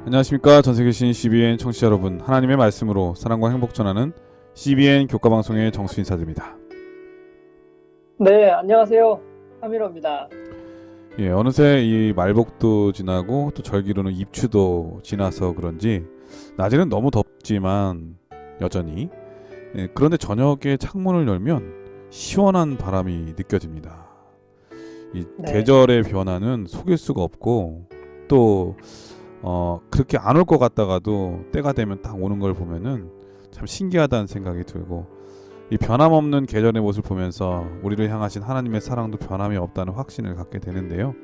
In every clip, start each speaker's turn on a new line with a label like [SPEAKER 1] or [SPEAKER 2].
[SPEAKER 1] 안녕하십니까. 전세계 신 CBN 청취자 여러분, 하나님의 말씀으로 사랑과 행복 전하는 CBN 교과방송의 정수 인사드립니다.
[SPEAKER 2] 네, 안녕하세요. 하민호입니다.
[SPEAKER 1] 예, 어느새 이 말복도 지나고 또 절기로는 입추도 지나서 그런지 낮에는 너무 덥지만 여전히, 그런데 저녁에 창문을 열면 시원한 바람이 느껴집니다. 이
[SPEAKER 2] 네,
[SPEAKER 1] 계절의 변화는 속일 수가 없고, 또 그렇게 안 올 것 같다가도 때가 되면 딱 오는 걸 보면은 참 신기하다는 생각이 들고, 이 변함없는 계절의 모습을 보면서 우리를 향하신 하나님의 사랑도 변함이 없다는 확신을 갖게 되는데요.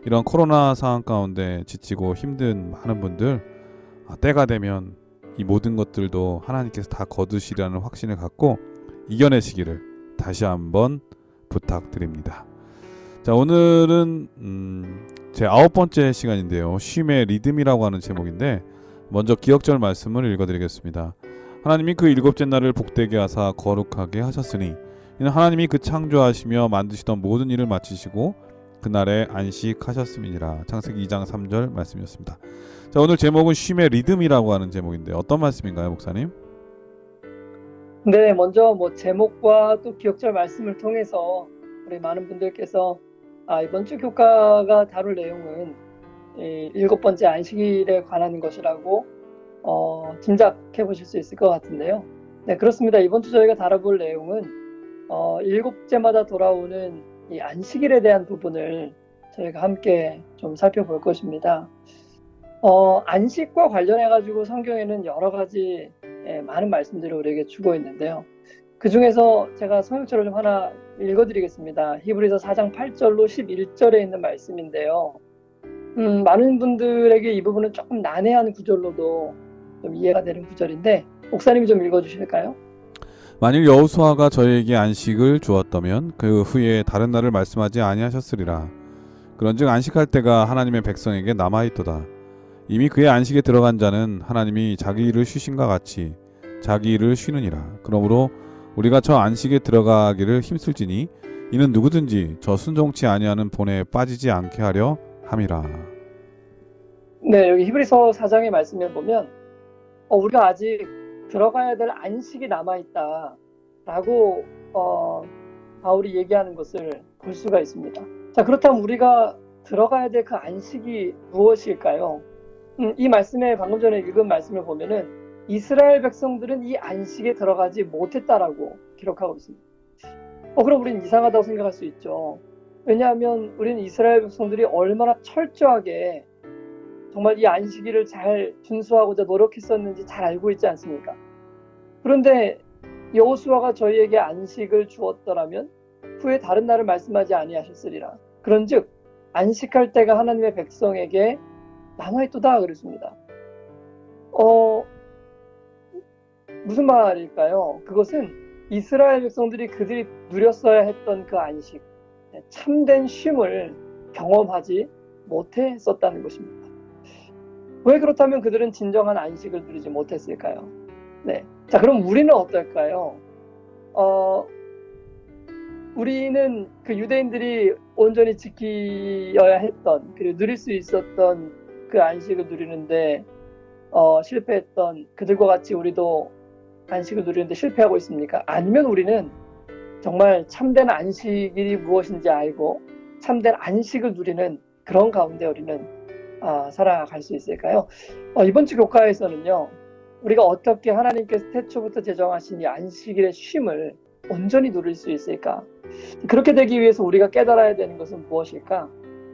[SPEAKER 1] 이런 코로나 상황 가운데 지치고 힘든 많은 분들, 때가 되면 이 모든 것들도 하나님께서 다 거두시라는 확신을 갖고 이겨내시기를 다시 한번 부탁드립니다. 자, 오늘은 제 9번째 시간인데요. 쉼의 리듬이라고 하는 제목인데, 먼저 기억절 말씀을 읽어드리겠습니다. 하나님이 그 일곱째 날을 복되게 하사 거룩하게 하셨으니 이는 하나님이 그 창조하시며 만드시던 모든 일을 마치시고 그날에 안식하셨음이니라. 창세기 2장 3절 말씀이었습니다. 자, 오늘 제목은 쉼의 리듬이라고 하는 제목인데 어떤 말씀인가요, 목사님?
[SPEAKER 2] 네, 먼저 제목과 또 기억절 말씀을 통해서 우리 많은 분들께서 이번 주 교과가 다룰 내용은 이 일곱 번째 안식일에 관한 것이라고 짐작해 보실 수 있을 것 같은데요. 네, 그렇습니다. 이번 주 저희가 다뤄볼 내용은 일곱째마다 돌아오는 이 안식일에 대한 부분을 저희가 함께 좀 살펴볼 것입니다. 안식과 관련해 가지고 성경에는 여러 가지 많은 말씀들을 우리에게 주고 있는데요. 그 중에서 제가 성경처럼 좀 하나 읽어드리겠습니다. 히브리서 4장 8절로 11절에 있는 말씀인데요. 많은 분들에게 이 부분은 조금 난해한 구절로도 좀 이해가 되는 구절인데, 목사님이 좀 읽어주실까요?
[SPEAKER 1] 만일 여호수아가 저희에게 안식을 주었다면 그 후에 다른 날을 말씀하지 아니하셨으리라. 그런즉 안식할 때가 하나님의 백성에게 남아있도다. 이미 그의 안식에 들어간 자는 하나님이 자기 일을 쉬신과 같이 자기 일을 쉬느니라. 그러므로 우리가 저 안식에 들어가기를 힘쓸지니 이는 누구든지 저 순종치 아니하는 본에 빠지지 않게 하려 함이라.
[SPEAKER 2] 네, 여기 히브리서 4장의 말씀을 보면 우리가 아직 들어가야 될 안식이 남아있다라고 바울이 얘기하는 것을 볼 수가 있습니다. 자, 그렇다면 우리가 들어가야 될 그 안식이 무엇일까요? 이 말씀에 방금 전에 읽은 말씀을 보면은 이스라엘 백성들은 이 안식에 들어가지 못했다라고 기록하고 있습니다. 그럼 우리는 이상하다고 생각할 수 있죠. 왜냐하면 우리는 이스라엘 백성들이 얼마나 철저하게 정말 이 안식일을 잘 준수하고자 노력했었는지 잘 알고 있지 않습니까? 그런데 여호수아가 저희에게 안식을 주었더라면 후에 다른 날을 말씀하지 아니하셨으리라. 그런즉 안식할 때가 하나님의 백성에게 남아있도다 그랬습니다. 무슨 말일까요? 그것은 이스라엘 백성들이 그들이 누렸어야 했던 그 안식, 참된 쉼을 경험하지 못했었다는 것입니다. 왜 그렇다면 그들은 진정한 안식을 누리지 못했을까요? 네. 자, 그럼 우리는 어떨까요? 우리는 그 유대인들이 온전히 지키어야 했던, 그리고 누릴 수 있었던 그 안식을 누리는데 실패했던 그들과 같이 우리도 안식을 누리는데 실패하고 있습니까? 아니면 우리는 정말 참된 안식이 무엇인지 알고 참된 안식을 누리는 그런 가운데 우리는 살아갈 수 있을까요? 이번 주 교과에서는요, 우리가 어떻게 하나님께서 태초부터 제정하신 이 안식일의 쉼을 온전히 누릴 수 있을까? 그렇게 되기 위해서 우리가 깨달아야 되는 것은 무엇일까?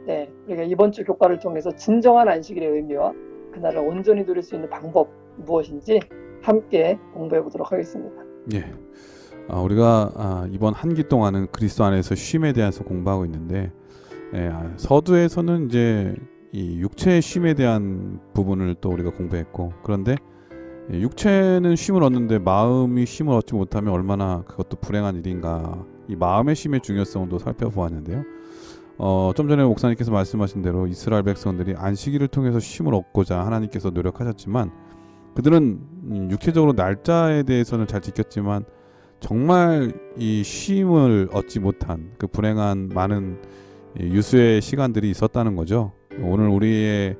[SPEAKER 2] 네, 우리가 이번 주 교과를 통해서 진정한 안식일의 의미와 그날을 온전히 누릴 수 있는 방법 무엇인지 함께 공부해 보도록 하겠습니다.
[SPEAKER 1] 예. 우리가 이번 한 기 동안은 그리스도 안에서 쉼에 대해서 공부하고 있는데, 서두에서는 이제 이 육체의 쉼에 대한 부분을 또 우리가 공부했고, 그런데 육체는 쉼을 얻는데 마음이 쉼을 얻지 못하면 얼마나 그것도 불행한 일인가, 이 마음의 쉼의 중요성도 살펴보았는데요. 좀 전에 목사님께서 말씀하신 대로 이스라엘 백성들이 안식일을 통해서 쉼을 얻고자 하나님께서 노력하셨지만, 그들은 육체적으로 날짜에 대해서는 잘 지켰지만 정말 이 쉼을 얻지 못한 그 불행한 많은 유수의 시간들이 있었다는 거죠. 오늘 우리의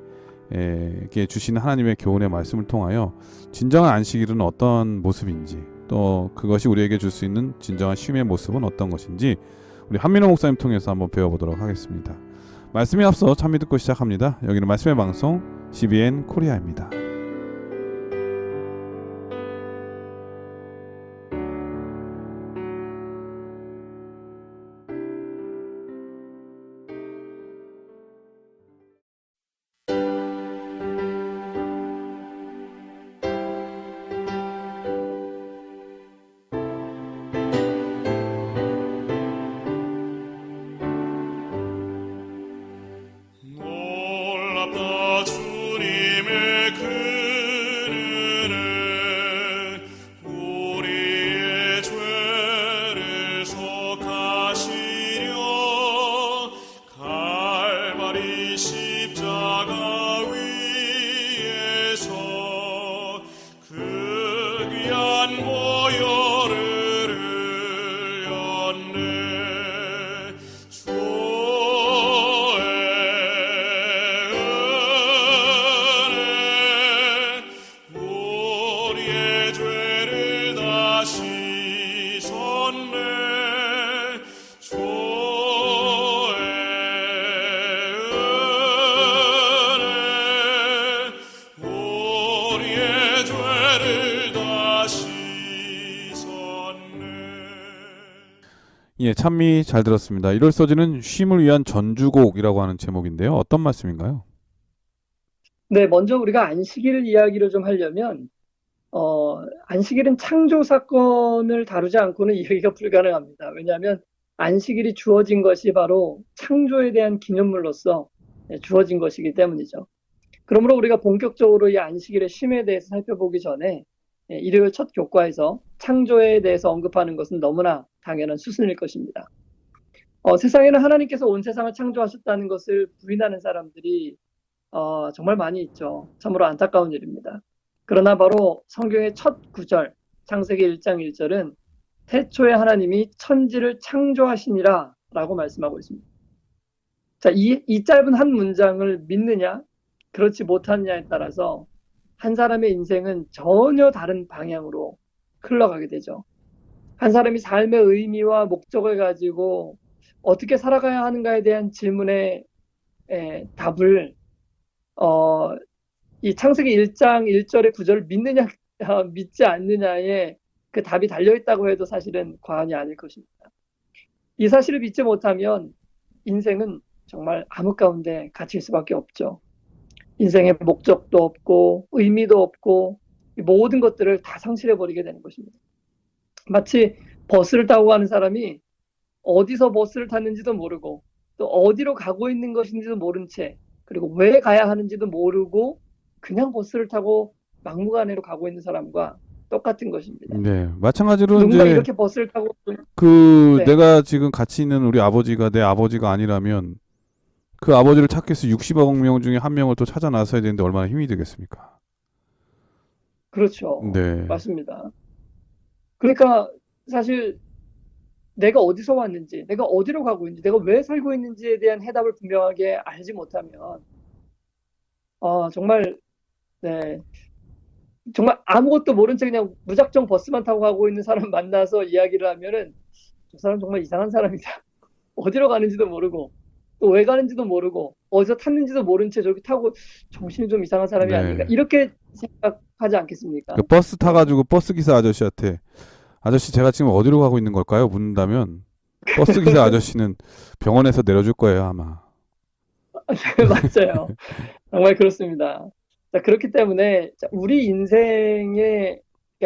[SPEAKER 1] 우리에게 주시는 하나님의 교훈의 말씀을 통하여 진정한 안식일은 어떤 모습인지, 또 그것이 우리에게 줄 수 있는 진정한 쉼의 모습은 어떤 것인지 우리 한민호 목사님 통해서 한번 배워보도록 하겠습니다. 말씀에 앞서 찬미 듣고 시작합니다. 여기는 말씀의 방송 CBN 코리아입니다.
[SPEAKER 3] 놀랍다 주님의 그 은혜, 우리의 죄를 속하시려 갈바리 십자가 위에서 그 귀한 보혈을 흘렸네. 우리의 죄를 다 씻었네. 주의 은혜, 우리의 죄를 다 씻었네.
[SPEAKER 1] 예, 찬미 잘 들었습니다. 이럴 소지는 쉼을 위한 전주곡이라고 하는 제목인데요. 어떤 말씀인가요?
[SPEAKER 2] 네, 먼저 우리가 안식일 이야기를 좀 하려면 안식일은 창조 사건을 다루지 않고는 이야기가 불가능합니다. 왜냐하면 안식일이 주어진 것이 바로 창조에 대한 기념물로서 주어진 것이기 때문이죠. 그러므로 우리가 본격적으로 이 안식일의 쉼에 대해서 살펴보기 전에 일요일 첫 교과에서 창조에 대해서 언급하는 것은 너무나 당연한 수순일 것입니다. 세상에는 하나님께서 온 세상을 창조하셨다는 것을 부인하는 사람들이 정말 많이 있죠. 참으로 안타까운 일입니다. 그러나 바로 성경의 첫 구절, 창세기 1장 1절은 태초에 하나님이 천지를 창조하시니라 라고 말씀하고 있습니다. 자, 이 짧은 한 문장을 믿느냐, 그렇지 못하느냐에 따라서 한 사람의 인생은 전혀 다른 방향으로 흘러가게 되죠. 한 사람이 삶의 의미와 목적을 가지고 어떻게 살아가야 하는가에 대한 질문의 답을 이 창세기 1장 1절의 구절을 믿느냐 믿지 않느냐에 그 답이 달려있다고 해도 사실은 과언이 아닐 것입니다. 이 사실을 믿지 못하면 인생은 정말 암흑 가운데 갇힐 수밖에 없죠. 인생의 목적도 없고 의미도 없고 모든 것들을 다 상실해버리게 되는 것입니다. 마치 버스를 타고 가는 사람이 어디서 버스를 탔는지도 모르고 또 어디로 가고 있는 것인지도 모른 채, 그리고 왜 가야 하는지도 모르고 그냥 버스를 타고 막무가내로 가고 있는 사람과 똑같은 것입니다.
[SPEAKER 1] 네, 마찬가지로
[SPEAKER 2] 누군가
[SPEAKER 1] 이제
[SPEAKER 2] 이렇게 버스를 타고 네.
[SPEAKER 1] 내가 지금 같이 있는 우리 아버지가 내 아버지가 아니라면 그 아버지를 찾기 위해서 60억 명 중에 한 명을 또 찾아 나서야 되는데 얼마나 힘이 들겠습니까?
[SPEAKER 2] 그렇죠.
[SPEAKER 1] 네.
[SPEAKER 2] 맞습니다. 그러니까 사실 내가 어디서 왔는지, 내가 어디로 가고 있는지, 내가 왜 살고 있는지에 대한 해답을 분명하게 알지 못하면 정말 정말 아무것도 모른 채 그냥 무작정 버스만 타고 가고 있는 사람 만나서 이야기를 하면은 저 사람 정말 이상한 사람이다. 어디로 가는지도 모르고 또 왜 가는지도 모르고 어디서 탔는지도 모른 채 저렇게 타고 정신이 좀 이상한 사람이
[SPEAKER 1] 네.
[SPEAKER 2] 아닌가 이렇게 생각하지 않겠습니까?
[SPEAKER 1] 그 버스 타가지고 버스 기사 아저씨한테 아저씨 제가 지금 어디로 가고 있는 걸까요? 묻는다면 버스 기사 아저씨는 병원에서 내려줄 거예요 아마.
[SPEAKER 2] 네, 맞아요. 정말 그렇습니다. 자, 그렇기 때문에 우리 인생의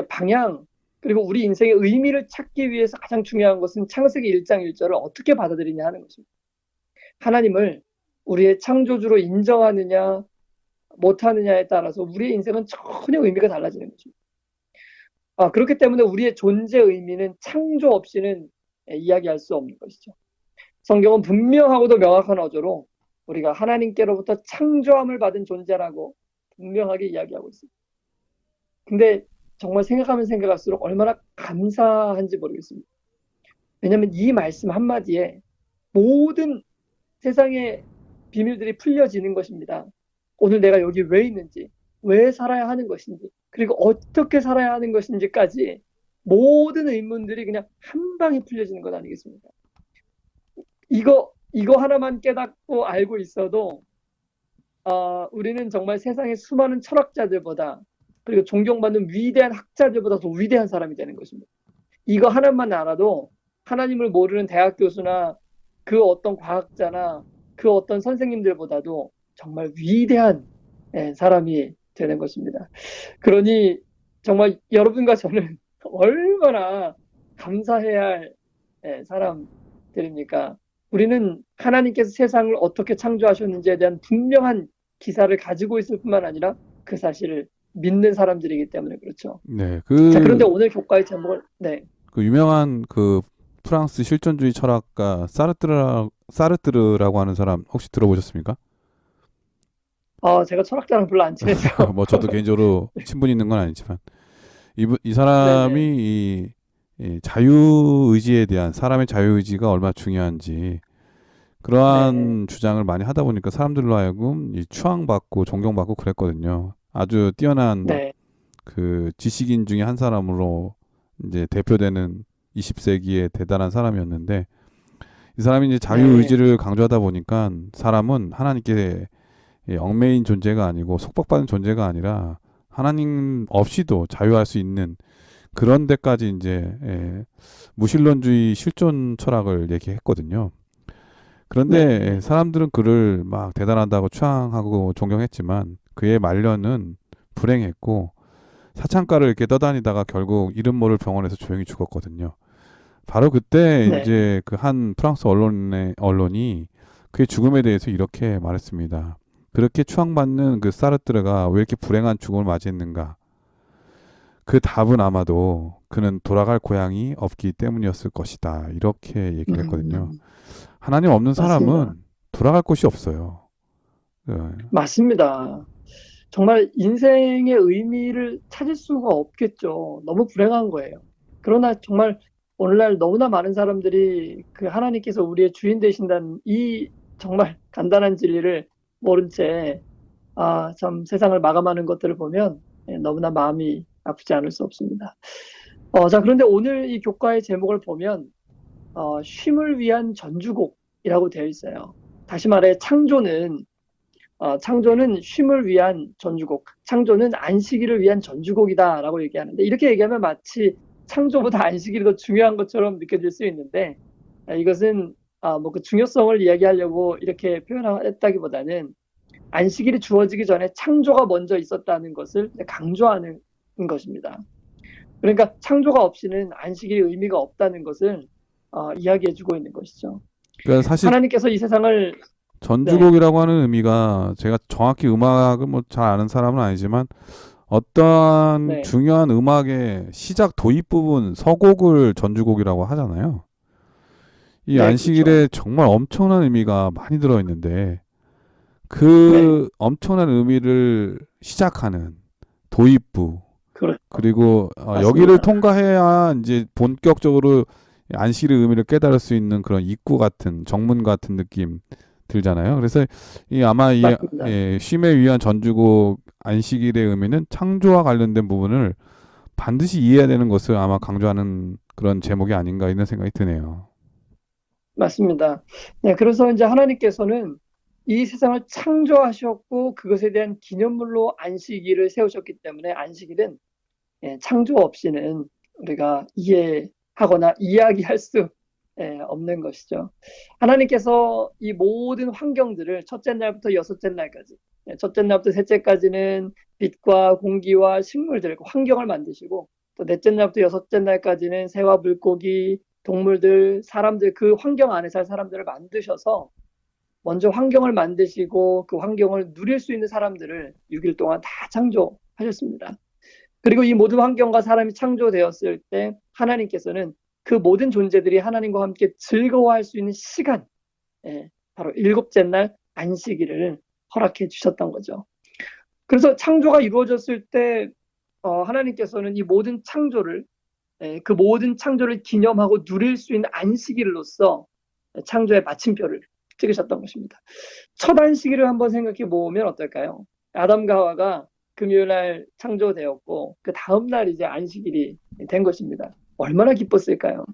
[SPEAKER 2] 방향 그리고 우리 인생의 의미를 찾기 위해서 가장 중요한 것은 창세기 1장 1절을 어떻게 받아들이냐 하는 것입니다. 하나님을 우리의 창조주로 인정하느냐 못하느냐에 따라서 우리의 인생은 전혀 의미가 달라지는 것입니다. 그렇기 때문에 우리의 존재 의미는 창조 없이는 이야기할 수 없는 것이죠. 성경은 분명하고도 명확한 어조로 우리가 하나님께로부터 창조함을 받은 존재라고 분명하게 이야기하고 있습니다. 근데 정말 생각하면 생각할수록 얼마나 감사한지 모르겠습니다. 왜냐하면 이 말씀 한마디에 모든 세상의 비밀들이 풀려지는 것입니다. 오늘 내가 여기 왜 있는지, 왜 살아야 하는 것인지, 그리고 어떻게 살아야 하는 것인지까지 모든 의문들이 그냥 한 방에 풀려지는 것 아니겠습니까? 이거 하나만 깨닫고 알고 있어도 우리는 정말 세상의 수많은 철학자들보다, 그리고 존경받는 위대한 학자들보다 더 위대한 사람이 되는 것입니다. 이거 하나만 알아도 하나님을 모르는 대학 교수나 그 어떤 과학자나 그 어떤 선생님들보다도 정말 위대한 사람이 되는 것입니다. 그러니 정말 여러분과 저는 얼마나 감사해야 할 사람들입니까? 우리는 하나님께서 세상을 어떻게 창조하셨는지에 대한 분명한 기사를 가지고 있을 뿐만 아니라 그 사실을 믿는 사람들이기 때문에 그렇죠.
[SPEAKER 1] 네,
[SPEAKER 2] 자, 그런데 오늘 교과의 제목을
[SPEAKER 1] 그 유명한 그 프랑스 실존주의 철학가 사르트르라고 하는 사람 혹시 들어보셨습니까?
[SPEAKER 2] 제가 철학자랑 별로 안 친해서
[SPEAKER 1] 뭐 저도 개인적으로 친분이 있는 건 아니지만 이 사람이
[SPEAKER 2] 네네.
[SPEAKER 1] 이 자유의지에 대한 사람의 자유의지가 얼마나 중요한지
[SPEAKER 2] 네.
[SPEAKER 1] 그러한 주장을 많이 하다 보니까 사람들로 하여금 이 추앙받고 존경받고 그랬거든요. 아주 뛰어난
[SPEAKER 2] 네.
[SPEAKER 1] 그 지식인 중에 한 사람으로 이제 대표되는 20세기의 대단한 사람이었는데 이 사람이 이제
[SPEAKER 2] 네.
[SPEAKER 1] 자유의지를 강조하다 보니까 사람은 하나님께 얽매인 존재가 아니고 속박받는 존재가 아니라 하나님 없이도 자유할 수 있는 그런 데까지 이제 무신론주의 실존 철학을 얘기했거든요. 그런데
[SPEAKER 2] 네.
[SPEAKER 1] 사람들은 그를 막 대단하다고 추앙하고 존경했지만 그의 말년은 불행했고 사창가를 이렇게 떠다니다가 결국 이름 모를 병원에서 조용히 죽었거든요. 바로 그때
[SPEAKER 2] 네.
[SPEAKER 1] 이제 그 한 프랑스 언론이 그의 죽음에 대해서 이렇게 말했습니다. 그렇게 추앙받는 그 사르트르가 왜 이렇게 불행한 죽음을 맞이했는가? 그 답은 아마도 그는 돌아갈 고향이 없기 때문이었을 것이다. 이렇게 얘기를 했거든요.
[SPEAKER 2] 음,
[SPEAKER 1] 하나님 없는
[SPEAKER 2] 맞습니다.
[SPEAKER 1] 사람은 돌아갈 곳이 없어요.
[SPEAKER 2] 맞습니다. 정말 인생의 의미를 찾을 수가 없겠죠. 너무 불행한 거예요. 그러나 정말 오늘날 너무나 많은 사람들이 그 하나님께서 우리의 주인 되신다는 이 정말 간단한 진리를 모른 채 참 세상을 마감하는 것들을 보면 너무나 마음이 아프지 않을 수 없습니다. 자, 그런데 오늘 이 교과의 제목을 보면 쉼을 위한 전주곡이라고 되어 있어요. 다시 말해 창조는 쉼을 위한 전주곡, 창조는 안식일을 위한 전주곡이다라고 얘기하는데, 이렇게 얘기하면 마치 창조보다 안식일이 더 중요한 것처럼 느껴질 수 있는데, 이것은 뭐 그 중요성을 이야기하려고 이렇게 표현했다기보다는 안식일이 주어지기 전에 창조가 먼저 있었다는 것을 강조하는 것입니다. 그러니까 창조가 없이는 안식일의 의미가 없다는 것을 이야기해주고 있는 것이죠.
[SPEAKER 1] 그러니까 사실
[SPEAKER 2] 하나님께서 이 세상을 네,
[SPEAKER 1] 전주곡이라고 하는 의미가 제가 정확히 음악을 뭐 잘 아는 사람은 아니지만 어떠한
[SPEAKER 2] 네,
[SPEAKER 1] 중요한 음악의 시작 도입 부분 서곡을 전주곡이라고 하잖아요. 이
[SPEAKER 2] 네, 그렇죠.
[SPEAKER 1] 안식일에 정말 엄청난 의미가 많이 들어 있는데
[SPEAKER 2] 네,
[SPEAKER 1] 그 엄청난 의미를 시작하는 도입부
[SPEAKER 2] 그렇죠.
[SPEAKER 1] 그리고 여기를
[SPEAKER 2] 맞습니다.
[SPEAKER 1] 통과해야 이제 본격적으로 안식일의 의미를 깨달을 수 있는 그런 입구 같은 정문 같은 느낌 들잖아요. 그래서 이 아마 이
[SPEAKER 2] 맞습니다.
[SPEAKER 1] 쉼에 위한 전주곡 안식일의 의미는 창조와 관련된 부분을 반드시 이해해야 되는 것을 아마 강조하는 그런 제목이 아닌가 이런 생각이 드네요.
[SPEAKER 2] 맞습니다. 네, 그래서 이제 하나님께서는 이 세상을 창조하셨고 그것에 대한 기념물로 안식일을 세우셨기 때문에 안식일은 창조 없이는 우리가 이해하거나 이야기할 수 없는 것이죠. 하나님께서 이 모든 환경들을 첫째 날부터 여섯째 날까지, 첫째 날부터 셋째까지는 빛과 공기와 식물들, 그 환경을 만드시고, 또 넷째 날부터 여섯째 날까지는 새와 물고기, 동물들, 사람들, 그 환경 안에 살 사람들을 만드셔서 먼저 환경을 만드시고 그 환경을 누릴 수 있는 사람들을 6일 동안 다 창조하셨습니다. 그리고 이 모든 환경과 사람이 창조되었을 때 하나님께서는 그 모든 존재들이 하나님과 함께 즐거워할 수 있는 시간, 바로 일곱째 날 안식일을 허락해 주셨던 거죠. 그래서 창조가 이루어졌을 때 하나님께서는 이 모든 창조를 그 모든 창조를 기념하고 누릴 수 있는 안식일로서 창조의 마침표를 찍으셨던 것입니다. 첫 안식일을 한번 생각해 보면 어떨까요? 아담과 하와가 금요일 날 창조되었고 그 다음 날 이제 안식일이 된 것입니다. 얼마나 기뻤을까요?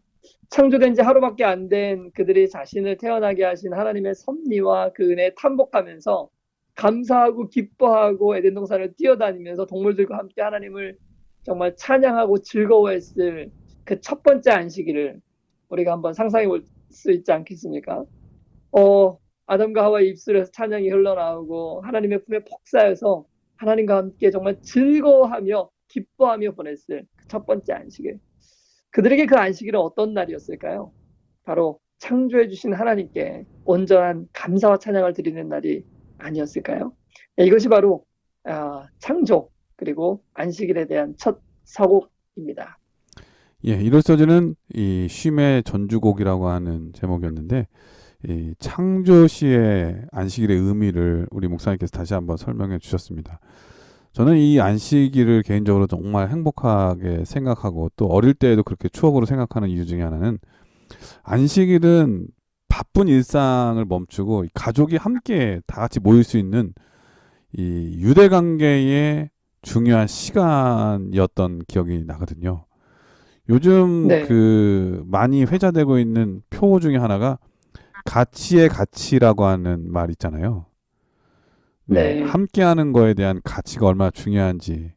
[SPEAKER 2] 창조된 지 하루밖에 안 된 그들이 자신을 태어나게 하신 하나님의 섭리와 그 은혜에 탐복하면서 감사하고 기뻐하고 에덴 동산을 뛰어다니면서 동물들과 함께 하나님을 정말 찬양하고 즐거워했을 그 첫 번째 안식일을 우리가 한번 상상해 볼 수 있지 않겠습니까? 아담과 하와의 입술에서 찬양이 흘러나오고 하나님의 품에 폭사해서 하나님과 함께 정말 즐거워하며 기뻐하며 보냈을 그 첫 번째 안식일. 그들에게 그 안식일은 어떤 날이었을까요? 바로 창조해 주신 하나님께 온전한 감사와 찬양을 드리는 날이 아니었을까요? 이것이 바로 창조 그리고 안식일에 대한 첫 서곡입니다.
[SPEAKER 1] 예, 이로써지는 이 쉼의 전주곡이라고 하는 제목이었는데 이 창조시의 안식일의 의미를 우리 목사님께서 다시 한번 설명해 주셨습니다. 저는 이 안식일을 개인적으로 정말 행복하게 생각하고 또 어릴 때에도 그렇게 추억으로 생각하는 이유 중에 하나는 안식일은 바쁜 일상을 멈추고 가족이 함께 다 같이 모일 수 있는 이 유대 관계의 중요한 시간이었던 기억이 나거든요. 요즘
[SPEAKER 2] 네.
[SPEAKER 1] 그 많이 회자되고 있는 표어 중에 하나가 가치의 가치라고 하는 말 있잖아요. 네,
[SPEAKER 2] 네.
[SPEAKER 1] 함께하는 거에 대한 가치가 얼마나 중요한지.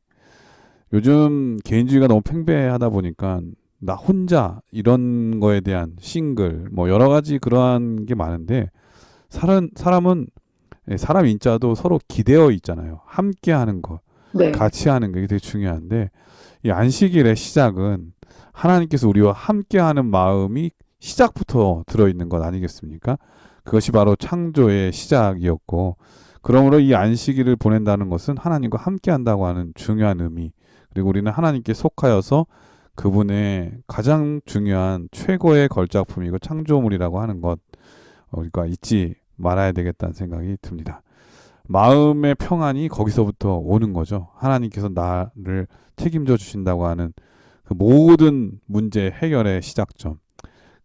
[SPEAKER 1] 요즘 개인주의가 너무 팽배하다 보니까 나 혼자 이런 거에 대한 싱글 뭐 여러 가지 그러한 게 많은데 사람은 사람 인자도 서로 기대어 있잖아요. 함께하는 것,
[SPEAKER 2] 네.
[SPEAKER 1] 같이 하는 게 되게 중요한데 이 안식일의 시작은 하나님께서 우리와 함께하는 마음이 시작부터 들어있는 것 아니겠습니까? 그것이 바로 창조의 시작이었고 그러므로 이 안식일을 보낸다는 것은 하나님과 함께한다고 하는 중요한 의미 그리고 우리는 하나님께 속하여서 그분의 가장 중요한 최고의 걸작품이고 창조물이라고 하는 것 우리가 잊지 말아야 되겠다는 생각이 듭니다. 마음의 평안이 거기서부터 오는 거죠. 하나님께서 나를 책임져 주신다고 하는 그 모든 문제 해결의 시작점.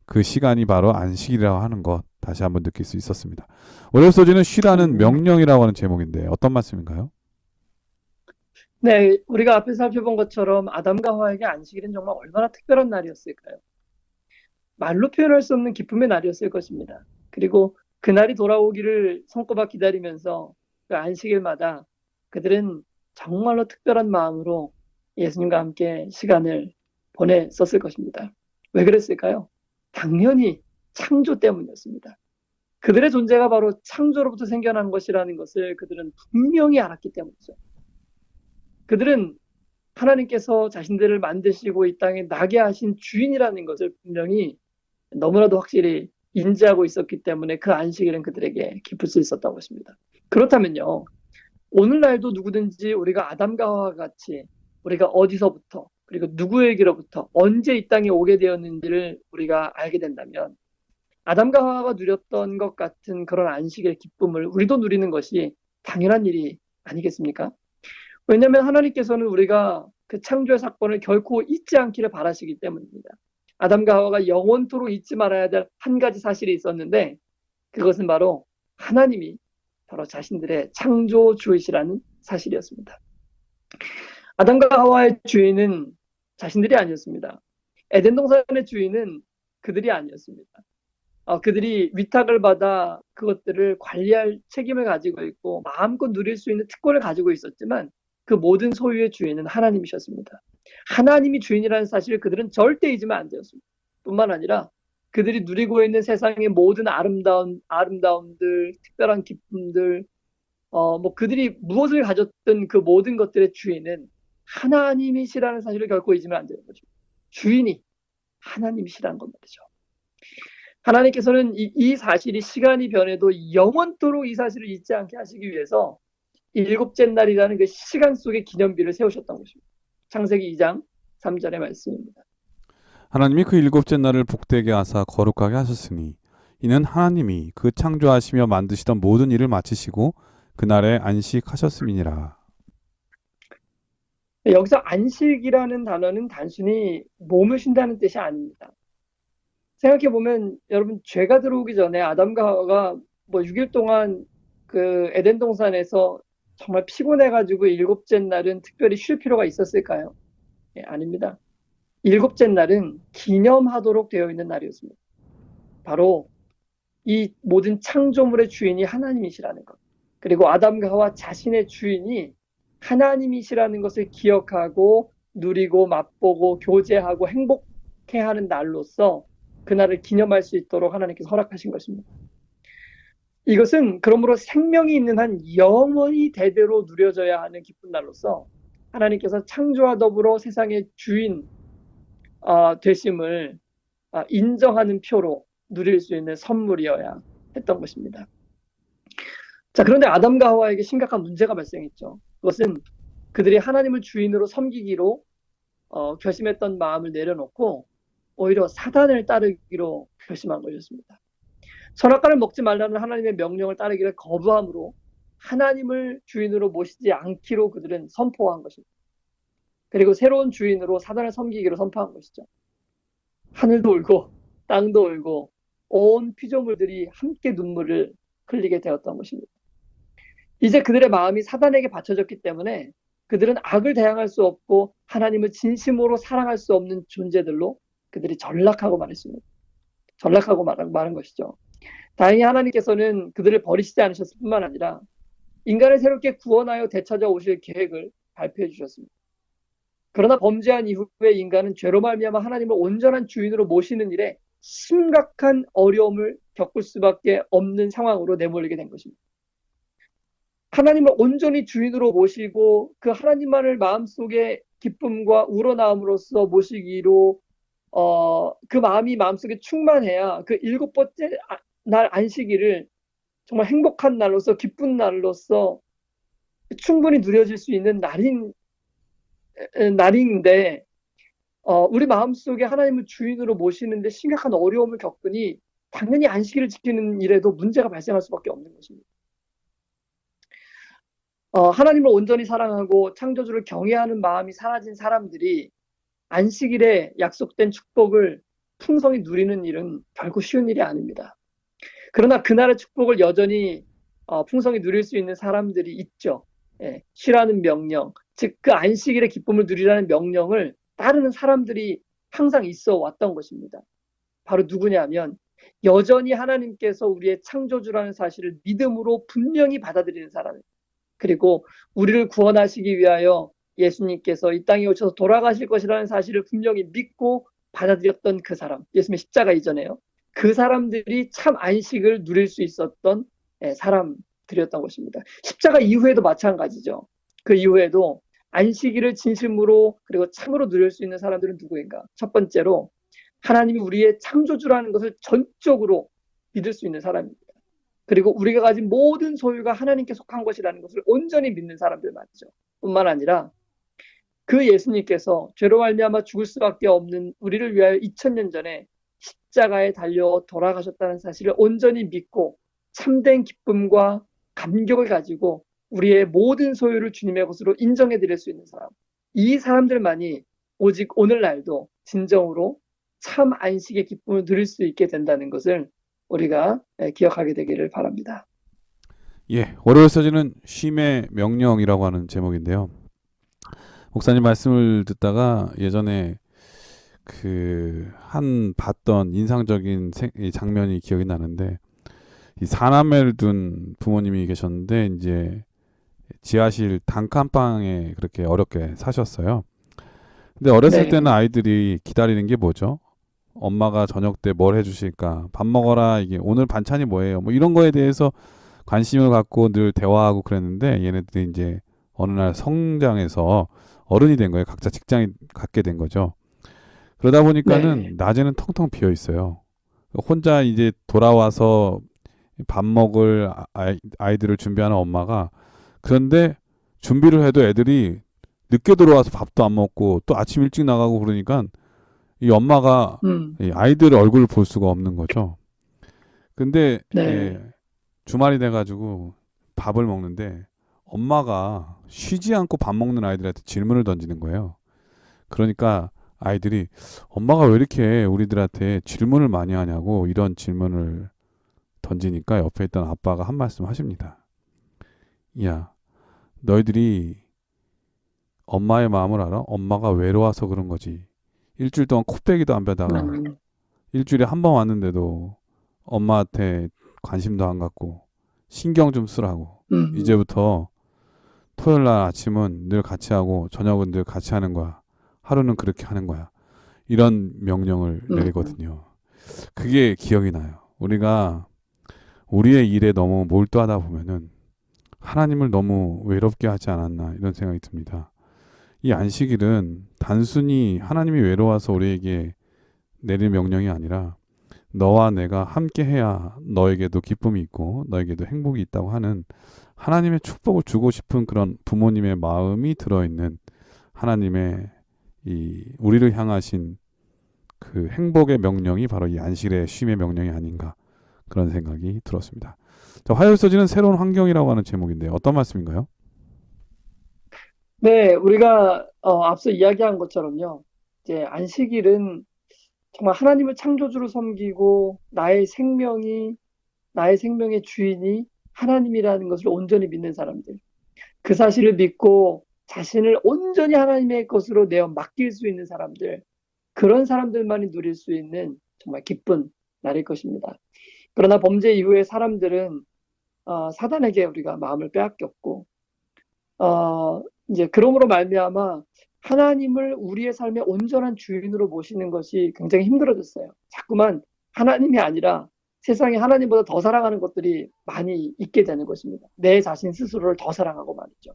[SPEAKER 1] 그 시간이 바로 안식이라고 하는 것 다시 한번 느낄 수 있었습니다. 오늘 소지는 쉬라는 명령이라고 하는 제목인데 어떤 말씀인가요?
[SPEAKER 2] 네, 우리가 앞에 살펴본 것처럼 아담과 하와에게 안식일은 정말 얼마나 특별한 날이었을까요? 말로 표현할 수 없는 기쁨의 날이었을 것입니다. 그리고 그날이 돌아오기를 손꼽아 기다리면서 그 안식일마다 그들은 정말로 특별한 마음으로 예수님과 함께 시간을 보냈었을 것입니다. 왜 그랬을까요? 당연히 창조 때문이었습니다. 그들의 존재가 바로 창조로부터 생겨난 것이라는 것을 그들은 분명히 알았기 때문이죠. 그들은 하나님께서 자신들을 만드시고 이 땅에 나게 하신 주인이라는 것을 분명히 너무나도 확실히 인지하고 있었기 때문에 그 안식일은 그들에게 기쁠 수 있었던 것입니다. 그렇다면요, 오늘날도 누구든지 우리가 아담과 하와와 같이 우리가 어디서부터 그리고 누구에게로부터 언제 이 땅에 오게 되었는지를 우리가 알게 된다면 아담과 하와가 누렸던 것 같은 그런 안식의 기쁨을 우리도 누리는 것이 당연한 일이 아니겠습니까? 왜냐하면 하나님께서는 우리가 그 창조의 사건을 결코 잊지 않기를 바라시기 때문입니다. 아담과 하와가 영원토록 잊지 말아야 될 한 가지 사실이 있었는데 그것은 바로 하나님이 바로 자신들의 창조주이시라는 사실이었습니다. 아담과 하와의 주인은 자신들이 아니었습니다. 에덴 동산의 주인은 그들이 아니었습니다. 그들이 위탁을 받아 그것들을 관리할 책임을 가지고 있고 마음껏 누릴 수 있는 특권을 가지고 있었지만 그 모든 소유의 주인은 하나님이셨습니다. 하나님이 주인이라는 사실을 그들은 절대 잊으면 안 되었습니다. 뿐만 아니라 그들이 누리고 있는 세상의 모든 아름다움들, 특별한 기쁨들, 그들이 무엇을 가졌든 그 모든 것들의 주인은 하나님이시라는 사실을 결코 잊으면 안 되는 거죠. 주인이 하나님이시라는 것 말이죠. 하나님께서는 이 사실이 시간이 변해도 영원토록 이 사실을 잊지 않게 하시기 위해서 일곱째 날이라는 그 시간 속의 기념비를 세우셨던 것입니다. 창세기 2장 3절의 말씀입니다.
[SPEAKER 1] 하나님이 그 일곱째 날을 복되게 하사 거룩하게 하셨으니 이는 하나님이 그 창조하시며 만드시던 모든 일을 마치시고 그날에 안식하셨음이니라.
[SPEAKER 2] 여기서 안식이라는 단어는 단순히 몸을 쉰다는 뜻이 아닙니다. 생각해보면 여러분 죄가 들어오기 전에 아담과 하와가 뭐 6일 동안 그 에덴 동산에서 정말 피곤해가지고 일곱째 날은 특별히 쉴 필요가 있었을까요? 예, 아닙니다. 일곱째 날은 기념하도록 되어 있는 날이었습니다. 바로 이 모든 창조물의 주인이 하나님이시라는 것. 그리고 아담과 하와 자신의 주인이 하나님이시라는 것을 기억하고 누리고 맛보고 교제하고 행복해하는 날로서 그날을 기념할 수 있도록 하나님께서 허락하신 것입니다. 이것은 그러므로 생명이 있는 한 영원히 대대로 누려져야 하는 기쁜 날로서 하나님께서 창조와 더불어 세상의 주인 되심을 인정하는 표로 누릴 수 있는 선물이어야 했던 것입니다. 자, 그런데 아담과 하와에게 심각한 문제가 발생했죠. 그것은 그들이 하나님을 주인으로 섬기기로 결심했던 마음을 내려놓고 오히려 사단을 따르기로 결심한 것이었습니다. 선악과를 먹지 말라는 하나님의 명령을 따르기를 거부함으로 하나님을 주인으로 모시지 않기로 그들은 선포한 것입니다. 그리고 새로운 주인으로 사단을 섬기기로 선포한 것이죠. 하늘도 울고 땅도 울고 온 피조물들이 함께 눈물을 흘리게 되었던 것입니다. 이제 그들의 마음이 사단에게 받쳐졌기 때문에 그들은 악을 대항할 수 없고 하나님을 진심으로 사랑할 수 없는 존재들로 그들이 전락하고 말했습니다. 전락하고 말한 것이죠. 다행히 하나님께서는 그들을 버리시지 않으셨을 뿐만 아니라 인간을 새롭게 구원하여 되찾아 오실 계획을 발표해 주셨습니다. 그러나 범죄한 이후에 인간은 죄로 말미암아 하나님을 온전한 주인으로 모시는 일에 심각한 어려움을 겪을 수밖에 없는 상황으로 내몰리게 된 것입니다. 하나님을 온전히 주인으로 모시고 그 하나님만을 마음속에 기쁨과 우러나옴으로써 모시기로 그 마음이 마음속에 충만해야 그 일곱 번째 날 안식일을 정말 행복한 날로서 기쁜 날로서 충분히 누려질 수 있는 날인데 우리 마음속에 하나님을 주인으로 모시는데 심각한 어려움을 겪으니 당연히 안식일을 지키는 일에도 문제가 발생할 수밖에 없는 것입니다. 하나님을 온전히 사랑하고 창조주를 경외하는 마음이 사라진 사람들이 안식일에 약속된 축복을 풍성히 누리는 일은 결코 쉬운 일이 아닙니다. 그러나 그날의 축복을 여전히 풍성히 누릴 수 있는 사람들이 있죠. 예, 쉬라는 명령, 즉 그 안식일의 기쁨을 누리라는 명령을 따르는 사람들이 항상 있어 왔던 것입니다. 바로 누구냐면 여전히 하나님께서 우리의 창조주라는 사실을 믿음으로 분명히 받아들이는 사람입니다. 그리고 우리를 구원하시기 위하여 예수님께서 이 땅에 오셔서 돌아가실 것이라는 사실을 분명히 믿고 받아들였던 그 사람, 예수님의 십자가 이전에요. 그 사람들이 참 안식을 누릴 수 있었던 사람들이었던 것입니다. 십자가 이후에도 마찬가지죠. 그 이후에도 안식일을 진심으로 그리고 참으로 누릴 수 있는 사람들은 누구인가? 첫 번째로 하나님이 우리의 창조주라는 것을 전적으로 믿을 수 있는 사람입니다. 그리고 우리가 가진 모든 소유가 하나님께 속한 것이라는 것을 온전히 믿는 사람들 맞죠. 뿐만 아니라 그 예수님께서 죄로 말미암아 죽을 수밖에 없는 우리를 위하여 2000년 전에 십자가에 달려 돌아가셨다는 사실을 온전히 믿고 참된 기쁨과 감격을 가지고 우리의 모든 소유를 주님의 것으로 인정해 드릴 수 있는 사람. 이 사람들만이 오직 오늘날도 진정으로 참 안식의 기쁨을 누릴 수 있게 된다는 것을 우리가 기억하게 되기를 바랍니다.
[SPEAKER 1] 예, 월요일 서지는 쉼의 명령이라고 하는 제목인데요. 목사님 말씀을 듣다가 예전에 한 봤던 인상적인 장면이 기억이 나는데, 이 4남매를 둔 부모님이 계셨는데 이제 지하실 단칸방에 그렇게 어렵게 사셨어요. 근데 어렸을
[SPEAKER 2] 네.
[SPEAKER 1] 때는 아이들이 기다리는 게 뭐죠? 엄마가 저녁 때 뭘 해주실까? 밥 먹어라. 이게 오늘 반찬이 뭐예요? 뭐 이런 거에 대해서 관심을 갖고 늘 대화하고 그랬는데, 얘네들이 이제 어느 날 성장해서 어른이 된 거예요. 각자 직장이 갖게 된 거죠. 그러다 보니까는
[SPEAKER 2] 네.
[SPEAKER 1] 낮에는 텅텅 비어 있어요. 혼자 이제 돌아와서 밥 먹을 아이들을 준비하는 엄마가, 그런데 준비를 해도 애들이 늦게 들어와서 밥도 안 먹고 또 아침 일찍 나가고 그러니까 이 엄마가 이 아이들 얼굴을 볼 수가 없는 거죠. 근데
[SPEAKER 2] 네.
[SPEAKER 1] 주말이 돼가지고 밥을 먹는데 엄마가 쉬지 않고 밥 먹는 아이들한테 질문을 던지는 거예요. 그러니까 아이들이 엄마가 왜 이렇게 우리들한테 질문을 많이 하냐고 이런 질문을 던지니까 옆에 있던 아빠가 한 말씀 하십니다. 야, 너희들이 엄마의 마음을 알아? 엄마가 외로워서 그런 거지. 일주일 동안 코빼기도 안 빼다가 일주일에 한 번 왔는데도 엄마한테 관심도 안 갖고 신경 좀 쓰라고. 이제부터 토요일 날 아침은 늘 같이 하고 저녁은 늘 같이 하는 거야. 하루는 그렇게 하는 거야. 이런 명령을 내리거든요. 그게 기억이 나요. 우리가 우리의 일에 너무 몰두하다 보면은 하나님을 너무 외롭게 하지 않았나 이런 생각이 듭니다. 이 안식일은 단순히 하나님이 외로워서 우리에게 내릴 명령이 아니라 너와 내가 함께 해야 너에게도 기쁨이 있고 너에게도 행복이 있다고 하는 하나님의 축복을 주고 싶은 그런 부모님의 마음이 들어있는 하나님의 이 우리를 향하신 그 행복의 명령이 바로 이 안식일의 쉼의 명령이 아닌가 그런 생각이 들었습니다. 자, 화요일 서지는 새로운 환경이라고 하는 제목인데 어떤 말씀인가요?
[SPEAKER 2] 네, 우리가 앞서 이야기한 것처럼요. 이제 안식일은 정말 하나님을 창조주로 섬기고 나의 생명의 주인이 하나님이라는 것을 온전히 믿는 사람들. 그 사실을 믿고 자신을 온전히 하나님의 것으로 내어 맡길 수 있는 사람들. 그런 사람들만이 누릴 수 있는 정말 기쁜 날일 것입니다. 그러나 범죄 이후에 사람들은 사단에게 우리가 마음을 빼앗겼고 이제 그러므로 말미암아 하나님을 우리의 삶의 온전한 주인으로 모시는 것이 굉장히 힘들어졌어요. 자꾸만 하나님이 아니라 세상에 하나님보다 더 사랑하는 것들이 많이 있게 되는 것입니다. 내 자신 스스로를 더 사랑하고 말이죠.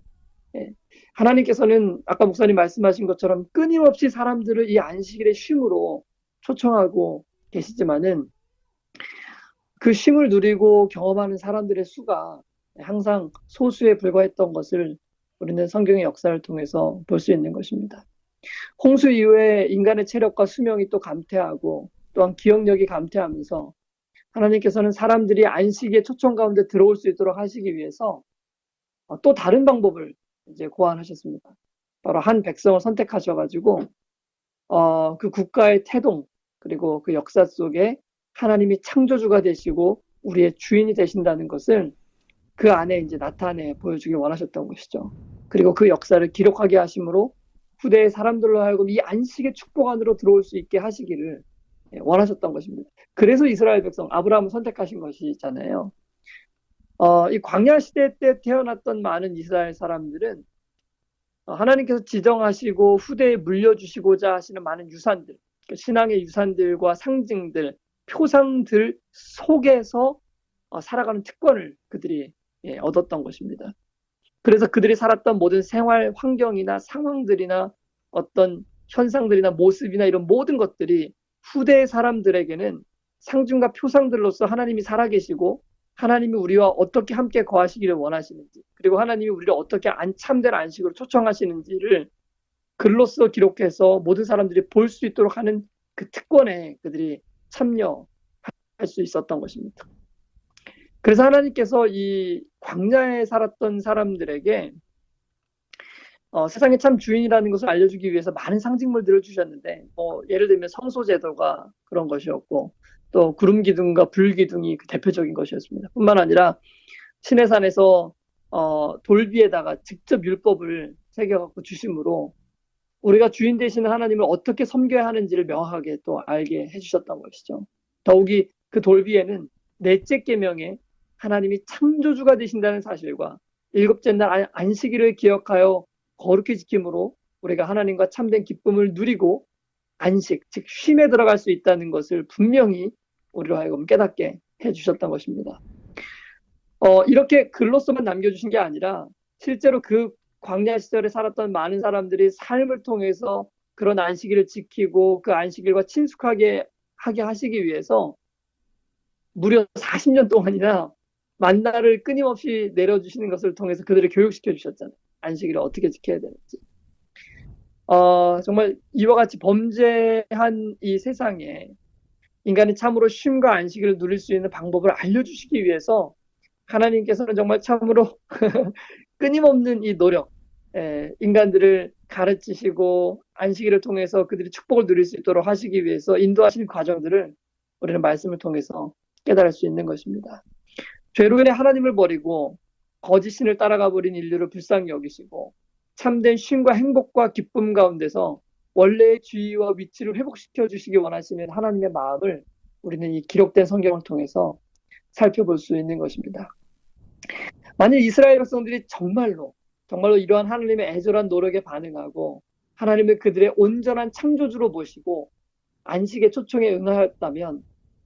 [SPEAKER 2] 예. 하나님께서는 아까 목사님 말씀하신 것처럼 끊임없이 사람들을 이 안식일의 쉼으로 초청하고 계시지만은 그 쉼을 누리고 경험하는 사람들의 수가 항상 소수에 불과했던 것을 우리는 성경의 역사를 통해서 볼 수 있는 것입니다. 홍수 이후에 인간의 체력과 수명이 또 감퇴하고 또한 기억력이 감퇴하면서 하나님께서는 사람들이 안식의 초청 가운데 들어올 수 있도록 하시기 위해서 또 다른 방법을 이제 고안하셨습니다. 바로 한 백성을 선택하셔가지고 그 국가의 태동 그리고 그 역사 속에 하나님이 창조주가 되시고 우리의 주인이 되신다는 것을 그 안에 이제 나타내 보여주길 원하셨던 것이죠. 그리고 그 역사를 기록하게 하심으로 후대의 사람들로 하여금 이 안식의 축복 안으로 들어올 수 있게 하시기를 원하셨던 것입니다. 그래서 이스라엘 백성 아브라함을 선택하신 것이잖아요. 이 광야 시대 때 태어났던 많은 이스라엘 사람들은 하나님께서 지정하시고 후대에 물려주시고자 하시는 많은 유산들, 신앙의 유산들과 상징들, 표상들 속에서 살아가는 특권을 그들이 얻었던 것입니다. 그래서 그들이 살았던 모든 생활 환경이나 상황들이나 어떤 현상들이나 모습이나 이런 모든 것들이 후대의 사람들에게는 상징과 표상들로서 하나님이 살아계시고 하나님이 우리와 어떻게 함께 거하시기를 원하시는지 그리고 하나님이 우리를 어떻게 참된 안식으로 초청하시는지를 글로써 기록해서 모든 사람들이 볼 수 있도록 하는 그 특권에 그들이 참여할 수 있었던 것입니다. 그래서 하나님께서 이 광야에 살았던 사람들에게 세상의 참 주인이라는 것을 알려주기 위해서 많은 상징물들을 주셨는데 예를 들면 성소제도가 그런 것이었고 또 구름 기둥과 불 기둥이 그 대표적인 것이었습니다. 뿐만 아니라 시내산에서 돌비에다가 직접 율법을 새겨갖고 주심으로 우리가 주인 되시는 하나님을 어떻게 섬겨야 하는지를 명확하게 또 알게 해주셨던 것이죠. 더욱이 그 돌비에는 넷째 계명에 하나님이 창조주가 되신다는 사실과 일곱째 날 안식일을 기억하여 거룩히 지킴으로 우리가 하나님과 참된 기쁨을 누리고 안식, 즉 쉼에 들어갈 수 있다는 것을 분명히 우리로 하여금 깨닫게 해주셨던 것입니다. 이렇게 글로서만 남겨주신 게 아니라 실제로 그 광야 시절에 살았던 많은 사람들이 삶을 통해서 그런 안식일을 지키고 그 안식일과 친숙하게 하게 하시기 위해서 무려 40년 동안이나 만나를 끊임없이 내려주시는 것을 통해서 그들을 교육시켜 주셨잖아요. 안식일을 어떻게 지켜야 되는지. 정말 이와 같이 범죄한 이 세상에 인간이 참으로 쉼과 안식을 누릴 수 있는 방법을 알려주시기 위해서 하나님께서는 정말 참으로 끊임없는 이 노력, 인간들을 가르치시고 안식일을 통해서 그들이 축복을 누릴 수 있도록 하시기 위해서 인도하시는 과정들을 우리는 말씀을 통해서 깨달을 수 있는 것입니다. 죄로 인해 하나님을 버리고 거짓 신을 따라가 버린 인류를 불쌍히 여기시고 참된 쉼과 행복과 기쁨 가운데서 원래의 지위와 위치를 회복시켜 주시기 원하시는 하나님의 마음을 우리는 이 기록된 성경을 통해서 살펴볼 수 있는 것입니다. 만일 이스라엘 백성들이 정말로 이러한 하나님의 애절한 노력에 반응하고 하나님을 그들의 온전한 창조주로 모시고 안식의 초청에 응하였다면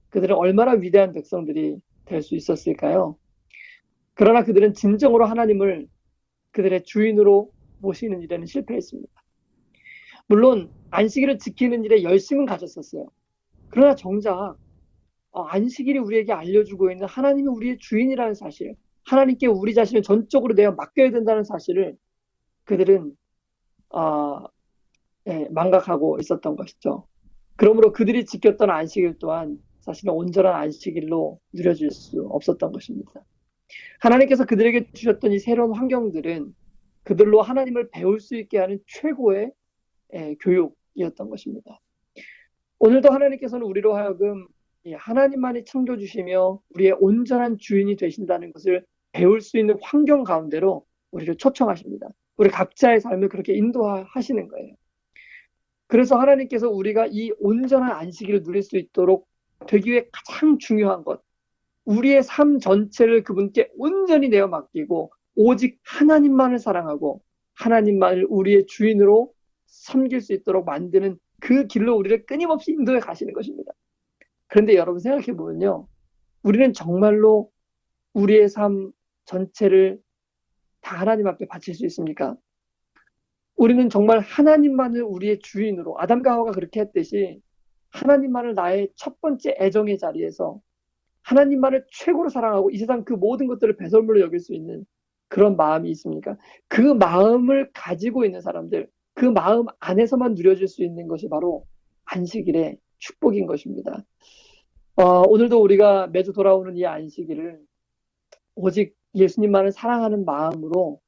[SPEAKER 2] 그들은 얼마나 위대한 백성들이 될 수 있었을까요? 그러나 그들은 진정으로 하나님을 그들의 주인으로 모시는 일에는 실패했습니다. 물론 안식일을 지키는 일에 열심은 가졌었어요. 그러나 정작 안식일이 우리에게 알려주고 있는 하나님이 우리의 주인이라는 사실, 하나님께 우리 자신을 전적으로 내가 맡겨야 된다는 사실을 그들은 망각하고 있었던 것이죠. 그러므로 그들이 지켰던 안식일 또한 사실은 온전한 안식일로 누려질 수 없었던 것입니다. 하나님께서 그들에게 주셨던 이 새로운 환경들은 그들로 하나님을 배울 수 있게 하는 최고의 교육이었던 것입니다. 오늘도 하나님께서는 우리로 하여금 하나님만이 창조주시며 우리의 온전한 주인이 되신다는 것을 배울 수 있는 환경 가운데로 우리를 초청하십니다. 우리 각자의 삶을 그렇게 인도하시는 거예요. 그래서 하나님께서 우리가 이 온전한 안식일을 누릴 수 있도록 되기 위해 가장 중요한 것, 우리의 삶 전체를 그분께 온전히 내어 맡기고 오직 하나님만을 사랑하고 하나님만을 우리의 주인으로 섬길 수 있도록 만드는 그 길로 우리를 끊임없이 인도해 가시는 것입니다. 그런데 여러분 생각해 보면요, 우리는 정말로 우리의 삶 전체를 다 하나님 앞에 바칠 수 있습니까? 우리는 정말 하나님만을 우리의 주인으로, 아담과 하와가 그렇게 했듯이 하나님만을 나의 첫 번째 애정의 자리에서 하나님만을 최고로 사랑하고 이 세상 그 모든 것들을 배설물로 여길 수 있는 그런 마음이 있습니까? 그 마음을 가지고 있는 사람들, 그 마음 안에서만 누려질 수 있는 것이 바로 안식일의 축복인 것입니다. 오늘도 우리가 매주 돌아오는 이 안식일을 오직 예수님만을 사랑하는 마음으로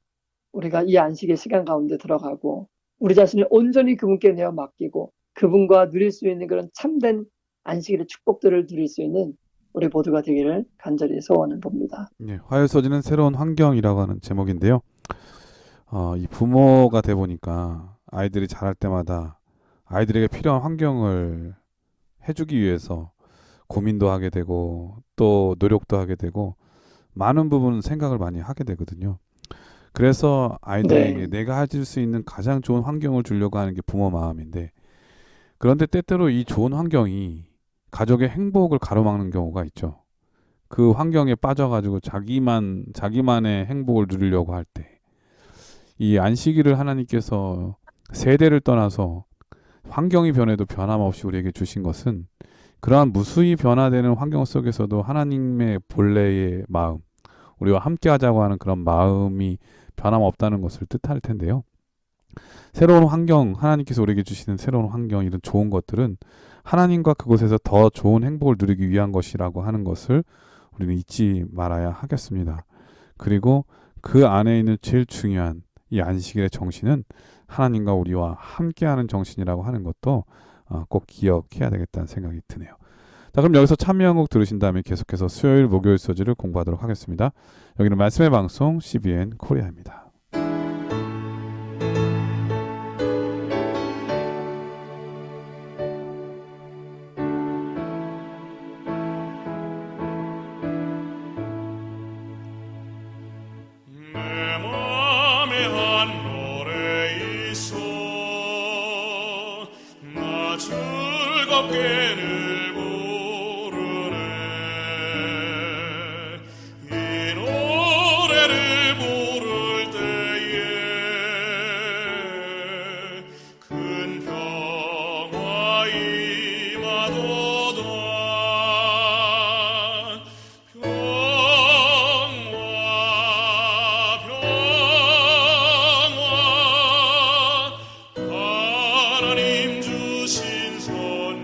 [SPEAKER 2] 우리가 이 안식의 시간 가운데 들어가고 우리 자신을 온전히 그분께 내어 맡기고 그분과 누릴 수 있는 그런 참된 안식일의 축복들을 누릴 수 있는 우리 모두가 되기를 간절히 소원을 봅니다.
[SPEAKER 1] 예, 화요일 서지는 새로운 환경이라고 하는 제목인데요. 이 부모가 돼 보니까 아이들이 자랄 때마다 아이들에게 필요한 환경을 해주기 위해서 고민도 하게 되고 또 노력도 하게 되고 많은 부분 생각을 많이 하게 되거든요. 그래서 아이들에게 내가 가질 수 있는 가장 좋은 환경을 주려고 하는 게 부모 마음인데, 그런데 때때로 이 좋은 환경이 가족의 행복을 가로막는 경우가 있죠. 그 환경에 빠져가지고 자기만의 행복을 누리려고 할 때, 이 안식일을 하나님께서 세대를 떠나서 환경이 변해도 변함없이 우리에게 주신 것은 그러한 무수히 변화되는 환경 속에서도 하나님의 본래의 마음, 우리와 함께 하자고 하는 그런 마음이 변함없다는 것을 뜻할 텐데요. 새로운 환경, 하나님께서 우리에게 주시는 새로운 환경, 이런 좋은 것들은 하나님과 그곳에서 더 좋은 행복을 누리기 위한 것이라고 하는 것을 우리는 잊지 말아야 하겠습니다. 그리고 그 안에 있는 제일 중요한 이 안식일의 정신은 하나님과 우리와 함께하는 정신이라고 하는 것도 꼭 기억해야 되겠다는 생각이 드네요. 자, 그럼 여기서 찬미한 곡 들으신 다음에 계속해서 수요일 목요일 소지를 공부하도록 하겠습니다. 여기는 말씀의 방송 CBN 코리아입니다.
[SPEAKER 3] 내 맘에 한 노래 있어 나 즐겁게 늘 부르네 이 노래를 부를 때에 큰 평화 임하도다 하나님 주신 선물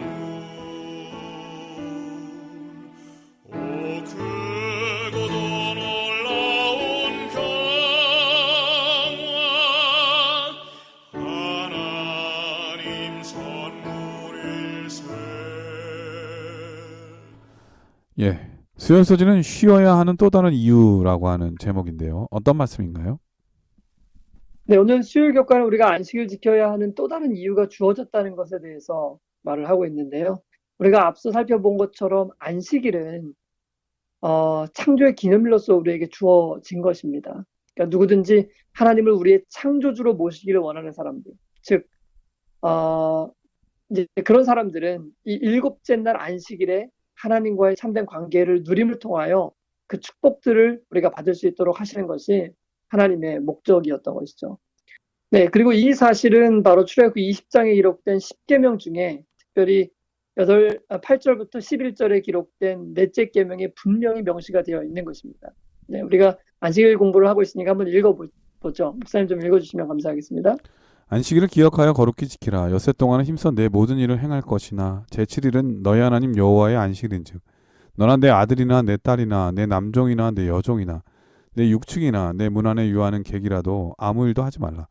[SPEAKER 1] 수연 소지는 쉬어야 하는 또 다른 이유라고 하는 제목인데요. 어떤 말씀인가요?
[SPEAKER 2] 네, 오늘 수요일 교과는 우리가 안식을 지켜야 하는 또 다른 이유가 주어졌다는 것에 대해서 말을 하고 있는데요. 우리가 앞서 살펴본 것처럼 안식일은 창조의 기념일로서 우리에게 주어진 것입니다. 그러니까 누구든지 하나님을 우리의 창조주로 모시기를 원하는 사람들, 즉 어, 이제 그런 사람들은 이 일곱째 날 안식일에 하나님과의 참된 관계를 누림을 통하여 그 축복들을 우리가 받을 수 있도록 하시는 것이 하나님의 목적이었던 것이죠. 네, 그리고 이 사실은 바로 출애굽기 20장에 기록된 10계명 중에 특별히 8절부터 11절에 기록된 넷째 계명에 분명히 명시가 되어 있는 것입니다. 네, 우리가 안식일 공부를 하고 있으니까 한번 읽어보죠. 목사님 좀 읽어주시면 감사하겠습니다.
[SPEAKER 1] 안식일을 기억하여 거룩히 지키라. 엿새 동안은 힘써 내 모든 일을 행할 것이나 제7일은 너희 하나님 여호와의 안식일인즉 너나 내 아들이나 내 딸이나 내 남종이나 내 여종이나 내 육축이나 내 문 안에 유하는 객이라도 아무 일도 하지 말라.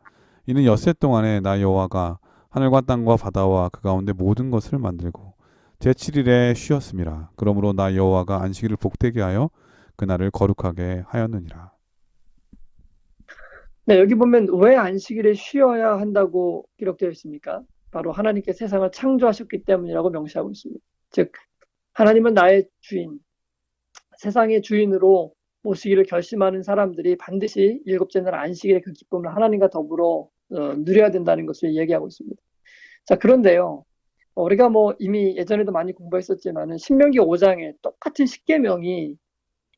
[SPEAKER 1] 이는 엿새 동안에 나 여호와가 하늘과 땅과 바다와 그 가운데 모든 것을 만들고 제7일에 쉬었음이라. 그러므로 나 여호와가 안식일을 복되게 하여 그날을 거룩하게 하였느니라.
[SPEAKER 2] 네, 여기 보면 왜 안식일에 쉬어야 한다고 기록되어 있습니까? 바로 하나님께 세상을 창조하셨기 때문이라고 명시하고 있습니다. 즉, 하나님은 나의 주인, 세상의 주인으로 모시기를 결심하는 사람들이 반드시 일곱째 날 안식일의 그 기쁨을 하나님과 더불어 누려야 된다는 것을 얘기하고 있습니다. 자, 그런데요. 우리가 뭐 이미 예전에도 많이 공부했었지만은 신명기 5장에 똑같은 십계명이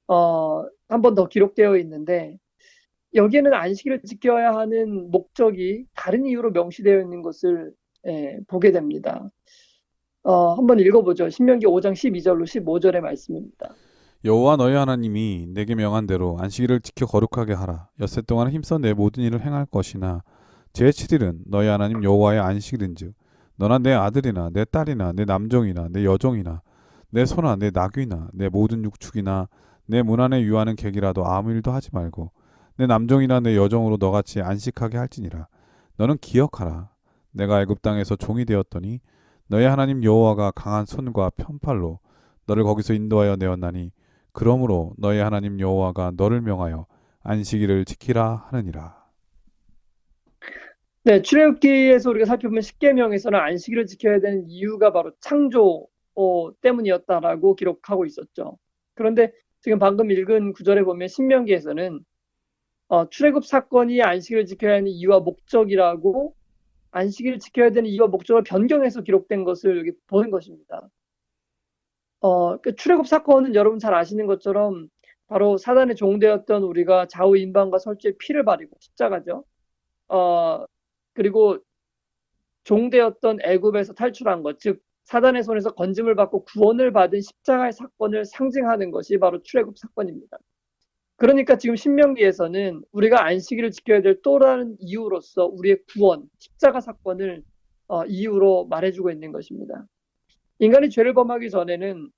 [SPEAKER 2] 한 번 더 기록되어 있는데 여기에는 안식일을 지켜야 하는 목적이 다른 이유로 명시되어 있는 것을 보게 됩니다. 한번 읽어보죠. 신명기 5장 12절로 15절의 말씀입니다.
[SPEAKER 1] 여호와 너희 하나님이 내게 명한 대로 안식일을 지켜 거룩하게 하라. 엿새 동안 힘써 내 모든 일을 행할 것이나 제7일은 너희 하나님 여호와의 안식일인즉 너나 내 아들이나 내 딸이나 내 남종이나 내 여종이나 내 소나 내 나귀나 내 모든 육축이나 내 문 안에 유하는 객이라도 아무 일도 하지 말고 내 남종이나 내 여종으로 너같이 안식하게 할지니라. 너는 기억하라. 내가 애굽 땅에서 종이 되었더니 너희 하나님 여호와가 강한 손과 편팔로 너를 거기서 인도하여 내었나니 그러므로 너희 하나님 여호와가 너를 명하여 안식일을 지키라 하느니라.
[SPEAKER 2] 네, 출애굽기에서 우리가 살펴보면 십계명에서는 안식일을 지켜야 되는 이유가 바로 창조 때문이었다라고 기록하고 있었죠. 그런데 지금 방금 읽은 구절에 보면 신명기에서는 출애굽 사건이 안식일을 지켜야 하는 이유와 목적이라고 안식일을 지켜야 되는 이유와 목적을 변경해서 기록된 것을 여기 보는 것입니다. 그 출애굽 사건은 여러분 잘 아시는 것처럼 바로 사단의 종되었던 우리가 좌우 인방과 설주의 피를 바르고 십자가죠. 그리고 종되었던 애굽에서 탈출한 것, 즉 사단의 손에서 건짐을 받고 구원을 받은 십자가의 사건을 상징하는 것이 바로 출애굽 사건입니다. 그러니까 지금 신명기에서는 우리가 안식일을 지켜야 될 또 다른 이유로서 우리의 구원, 십자가 사건을 이유로 말해주고 있는 것입니다. 인간이 죄를 범하기 전에는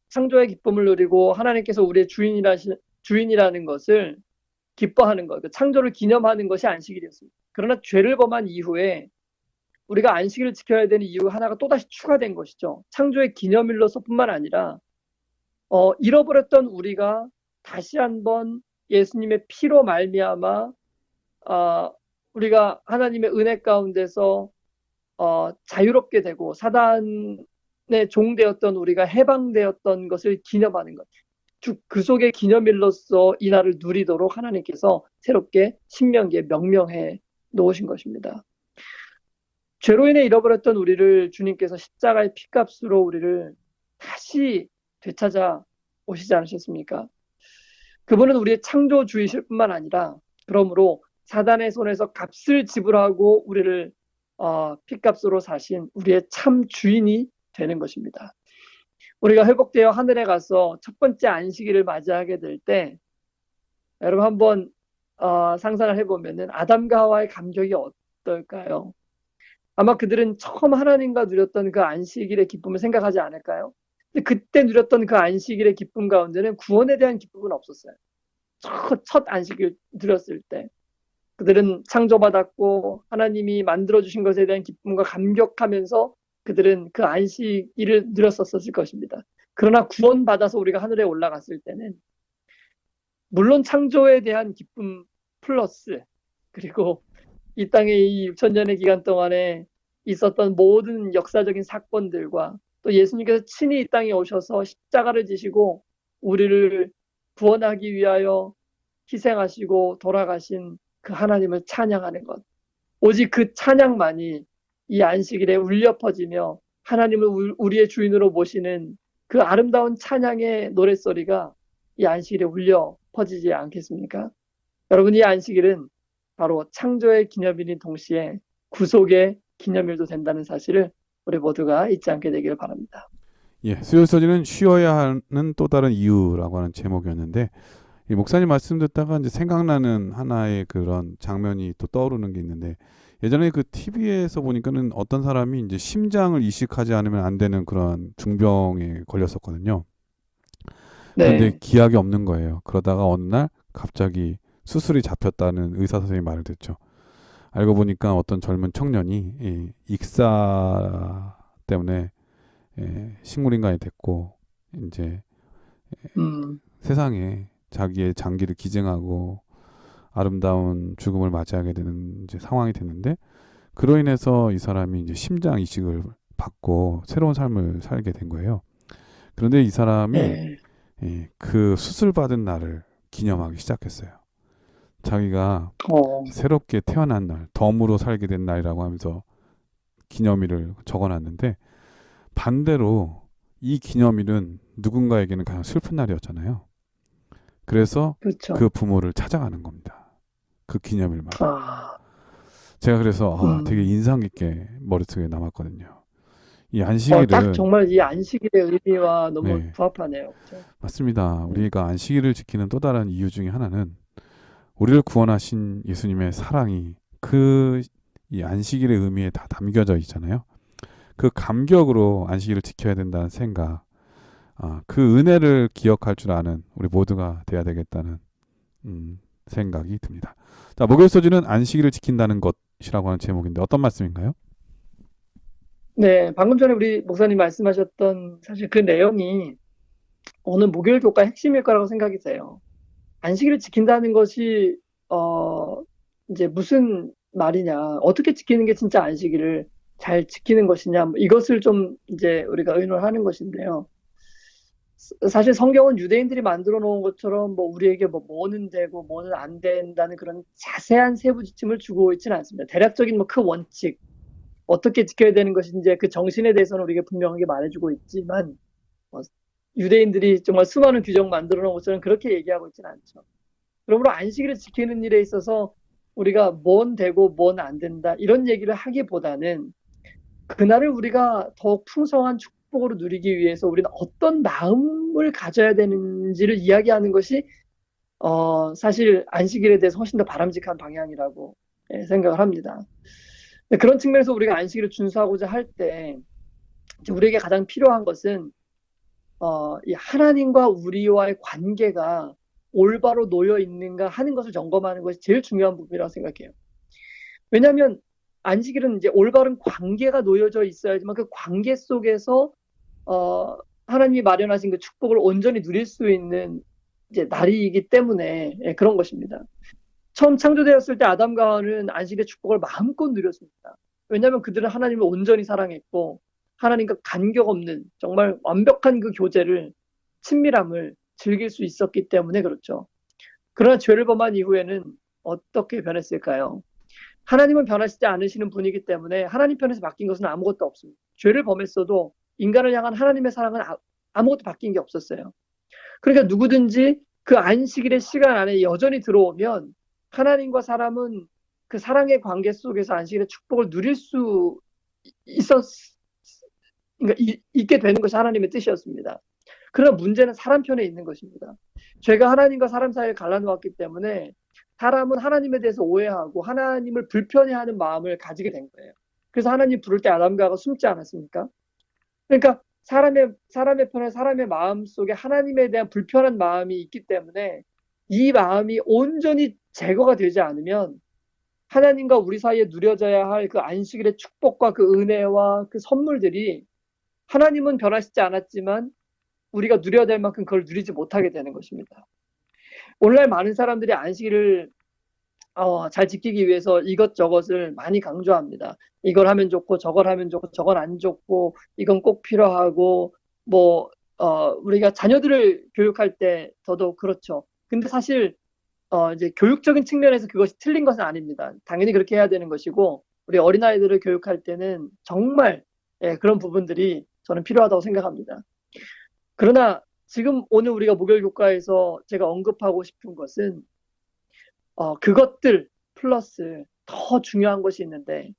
[SPEAKER 2] 창조의 기쁨을 누리고 하나님께서 우리의 주인이라는 것을 기뻐하는 것, 그 창조를 기념하는 것이 안식일이었습니다. 그러나 죄를 범한 이후에 우리가 안식일을 지켜야 되는 이유 하나가 또다시 추가된 것이죠. 창조의 기념일로서뿐만 아니라 잃어버렸던 우리가 다시 한번 예수님의 피로 말미암아 우리가 하나님의 은혜 가운데서 자유롭게 되고 사단의 종되었던 우리가 해방되었던 것을 기념하는 것. 즉 그 속의 기념일로서 이 날을 누리도록 하나님께서 새롭게 신명기에 명명해 놓으신 것입니다. 죄로 인해 잃어버렸던 우리를 주님께서 십자가의 피값으로 우리를 다시 되찾아 오시지 않으셨습니까? 그분은 우리의 창조주이실 뿐만 아니라 그러므로 사단의 손에서 값을 지불하고 우리를 피값으로 사신 우리의 참 주인이 되는 것입니다. 우리가 회복되어 하늘에 가서 첫 번째 안식일을 맞이하게 될 때 여러분 한번 상상을 해보면은 아담과 하와의 감격이 어떨까요? 아마 그들은 처음 하나님과 누렸던 그 안식일의 기쁨을 생각하지 않을까요? 근데 그때 누렸던 그 안식일의 기쁨 가운데는 구원에 대한 기쁨은 없었어요. 첫 안식일 누렸을 때 그들은 창조받았고 하나님이 만들어주신 것에 대한 기쁨과 감격하면서 그들은 그 안식일을 누렸었을 것입니다. 그러나 구원받아서 우리가 하늘에 올라갔을 때는 물론 창조에 대한 기쁨 플러스 그리고 이 땅의 이 6천년의 기간 동안에 있었던 모든 역사적인 사건들과 또 예수님께서 친히 이 땅에 오셔서 십자가를 지시고 우리를 구원하기 위하여 희생하시고 돌아가신 그 하나님을 찬양하는 것. 오직 그 찬양만이 이 안식일에 울려 퍼지며 하나님을 우리의 주인으로 모시는 그 아름다운 찬양의 노랫소리가 이 안식일에 울려 퍼지지 않겠습니까? 여러분, 이 안식일은 바로 창조의 기념일인 동시에 구속의 기념일도 된다는 사실을 우리 모두가 잊지 않게 되기를 바랍니다.
[SPEAKER 1] 예, 수요일서지는 쉬어야 하는 또 다른 이유라고 하는 제목이었는데, 이 목사님 말씀 듣다가 이제 생각나는 하나의 그런 장면이 또 떠오르는 게 있는데, 예전에 그 TV에서 보니까는 어떤 사람이 이제 심장을 이식하지 않으면 안 되는 그런 중병에 걸렸었거든요. 그런데
[SPEAKER 2] 네.
[SPEAKER 1] 기약이 없는 거예요. 그러다가 어느 날 갑자기 수술이 잡혔다는 의사 선생님 말을 듣죠. 알고 보니까 어떤 젊은 청년이 이 익사 때문에 식물인간이 됐고 이제 세상에 자기의 장기를 기증하고 아름다운 죽음을 맞이하게 되는 이제 상황이 됐는데, 그로 인해서 이 사람이 이제 심장 이식을 받고 새로운 삶을 살게 된 거예요. 그런데 이 사람이
[SPEAKER 2] 네.
[SPEAKER 1] 그 수술 받은 날을 기념하기 시작했어요. 자기가 새롭게 태어난 날, 덤으로 살게 된 날이라고 하면서 기념일을 적어놨는데, 반대로 이 기념일은 누군가에게는 가장 슬픈 날이었잖아요. 그래서
[SPEAKER 2] 그렇죠.
[SPEAKER 1] 그 부모를 찾아가는 겁니다. 그 기념일마다.
[SPEAKER 2] 아,
[SPEAKER 1] 제가 그래서 되게 인상 깊게 머릿속에 남았거든요. 이 안식일은
[SPEAKER 2] 딱 정말 이 안식일의 의미와 너무
[SPEAKER 1] 네,
[SPEAKER 2] 부합하네요. 그렇죠?
[SPEAKER 1] 맞습니다. 우리가 안식일을 지키는 또 다른 이유 중에 하나는 우리를 구원하신 예수님의 사랑이 그 이 안식일의 의미에 다 담겨져 있잖아요. 그 감격으로 안식일을 지켜야 된다는 생각, 그 은혜를 기억할 줄 아는 우리 모두가 돼야 되겠다는 생각이 듭니다. 자, 목요일 소주는 안식일을 지킨다는 것이라고 하는 제목인데 어떤 말씀인가요?
[SPEAKER 2] 네, 방금 전에 우리 목사님 말씀하셨던 사실 그 내용이 오늘 목요일 교과의 핵심일 거라고 생각이 돼요. 안식일을 지킨다는 것이 이제 무슨 말이냐, 어떻게 지키는 게 진짜 안식일을 잘 지키는 것이냐, 뭐 이것을 좀 이제 우리가 의논하는 것인데요. 사실 성경은 유대인들이 만들어 놓은 것처럼 뭐 우리에게 뭐는 되고 뭐는 안 된다는 그런 자세한 세부 지침을 주고 있지는 않습니다. 대략적인 뭐 큰 원칙, 어떻게 지켜야 되는 것인지 그 정신에 대해서는 우리에게 분명하게 말해주고 있지만 유대인들이 정말 수많은 규정 만들어 놓은 것처럼 그렇게 얘기하고 있지는 않죠. 그러므로 안식일을 지키는 일에 있어서 우리가 뭔 되고 뭔 안 된다 이런 얘기를 하기보다는 그날을 우리가 더욱 풍성한 축복으로 누리기 위해서 우리는 어떤 마음을 가져야 되는지를 이야기하는 것이 사실 안식일에 대해서 훨씬 더 바람직한 방향이라고 생각을 합니다. 그런 측면에서 우리가 안식일을 준수하고자 할 때 우리에게 가장 필요한 것은 이 하나님과 우리와의 관계가 올바로 놓여 있는가 하는 것을 점검하는 것이 제일 중요한 부분이라고 생각해요. 왜냐하면 안식일은 이제 올바른 관계가 놓여져 있어야지만 그 관계 속에서 하나님이 마련하신 그 축복을 온전히 누릴 수 있는 이제 날이기 때문에 그런 것입니다. 처음 창조되었을 때 아담과 하와는 안식일의 축복을 마음껏 누렸습니다. 왜냐하면 그들은 하나님을 온전히 사랑했고 하나님과 간격 없는 정말 완벽한 그 교제를, 친밀함을 즐길 수 있었기 때문에 그렇죠. 그러나 죄를 범한 이후에는 어떻게 변했을까요? 하나님은 변하시지 않으시는 분이기 때문에 하나님 편에서 바뀐 것은 아무것도 없습니다. 죄를 범했어도 인간을 향한 하나님의 사랑은 아무것도 바뀐 게 없었어요. 그러니까 누구든지 그 안식일의 시간 안에 여전히 들어오면 하나님과 사람은 그 사랑의 관계 속에서 안식일의 축복을 누릴 수 있게 되는 것이 하나님의 뜻이었습니다. 그러나 문제는 사람 편에 있는 것입니다. 죄가 하나님과 사람 사이를 갈라놓았기 때문에 사람은 하나님에 대해서 오해하고 하나님을 불편해하는 마음을 가지게 된 거예요. 그래서 하나님 부를 때 아담과 하와가 숨지 않았습니까? 그러니까 사람의 편에 사람의 마음 속에 하나님에 대한 불편한 마음이 있기 때문에 이 마음이 온전히 제거가 되지 않으면 하나님과 우리 사이에 누려져야 할 그 안식일의 축복과 그 은혜와 그 선물들이 하나님은 변하시지 않았지만 우리가 누려야 될 만큼 그걸 누리지 못하게 되는 것입니다. 오늘날 많은 사람들이 안식일을 잘 지키기 위해서 이것저것을 많이 강조합니다. 이걸 하면 좋고 저걸 하면 좋고 저건 안 좋고 이건 꼭 필요하고 뭐 우리가 자녀들을 교육할 때 더더욱 그렇죠. 근데 사실 이제 교육적인 측면에서 그것이 틀린 것은 아닙니다. 당연히 그렇게 해야 되는 것이고 우리 어린아이들을 교육할 때는 정말 그런 부분들이 저는 필요하다고 생각합니다. 그러나 지금 오늘 우리가 목요일 교과에서 제가 언급하고 싶은 것은 그것들 플러스 더 중요한 것이 있는데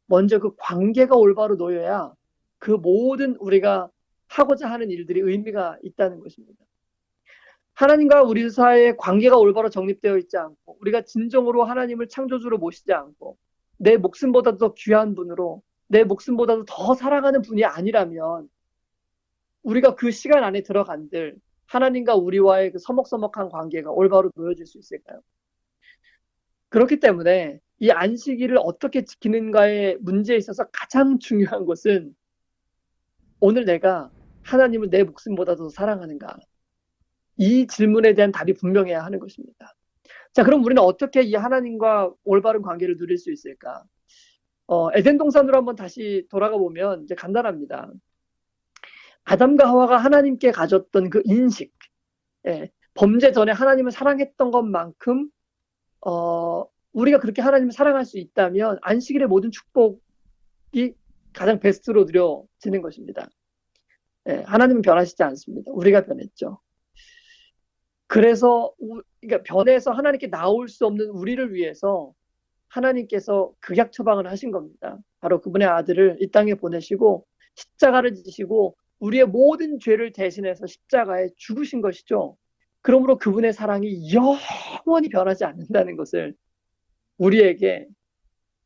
[SPEAKER 2] 먼저 그 관계가 올바로 놓여야 그 모든 우리가 하고자 하는 일들이 의미가 있다는 것입니다. 하나님과 우리 사이의 관계가 올바로 정립되어 있지 않고 우리가 진정으로 하나님을 창조주로 모시지 않고 내 목숨보다도 더 귀한 분으로 내 목숨보다도 더 사랑하는 분이 아니라면 우리가 그 시간 안에 들어간들 하나님과 우리와의 그 서먹서먹한 관계가 올바로 놓여질 수 있을까요? 그렇기 때문에 이 안식일을 어떻게 지키는가의 문제에 있어서 가장 중요한 것은 오늘 내가 하나님을 내 목숨보다도 더 사랑하는가? 이 질문에 대한 답이 분명해야 하는 것입니다. 자, 그럼 우리는 어떻게 이 하나님과 올바른 관계를 누릴 수 있을까? 에덴 동산으로 한번 다시 돌아가 보면 이제 간단합니다. 아담과 하와가 하나님께 가졌던 그 인식, 범죄 전에 하나님을 사랑했던 것만큼 우리가 그렇게 하나님을 사랑할 수 있다면 안식일의 모든 축복이 가장 베스트로 누려지는 것입니다. 하나님은 변하시지 않습니다. 우리가 변했죠. 그래서 그러니까 변해서 하나님께 나올 수 없는 우리를 위해서 하나님께서 극약 처방을 하신 겁니다. 바로 그분의 아들을 이 땅에 보내시고 십자가를 지시고 우리의 모든 죄를 대신해서 십자가에 죽으신 것이죠. 그러므로 그분의 사랑이 영원히 변하지 않는다는 것을 우리에게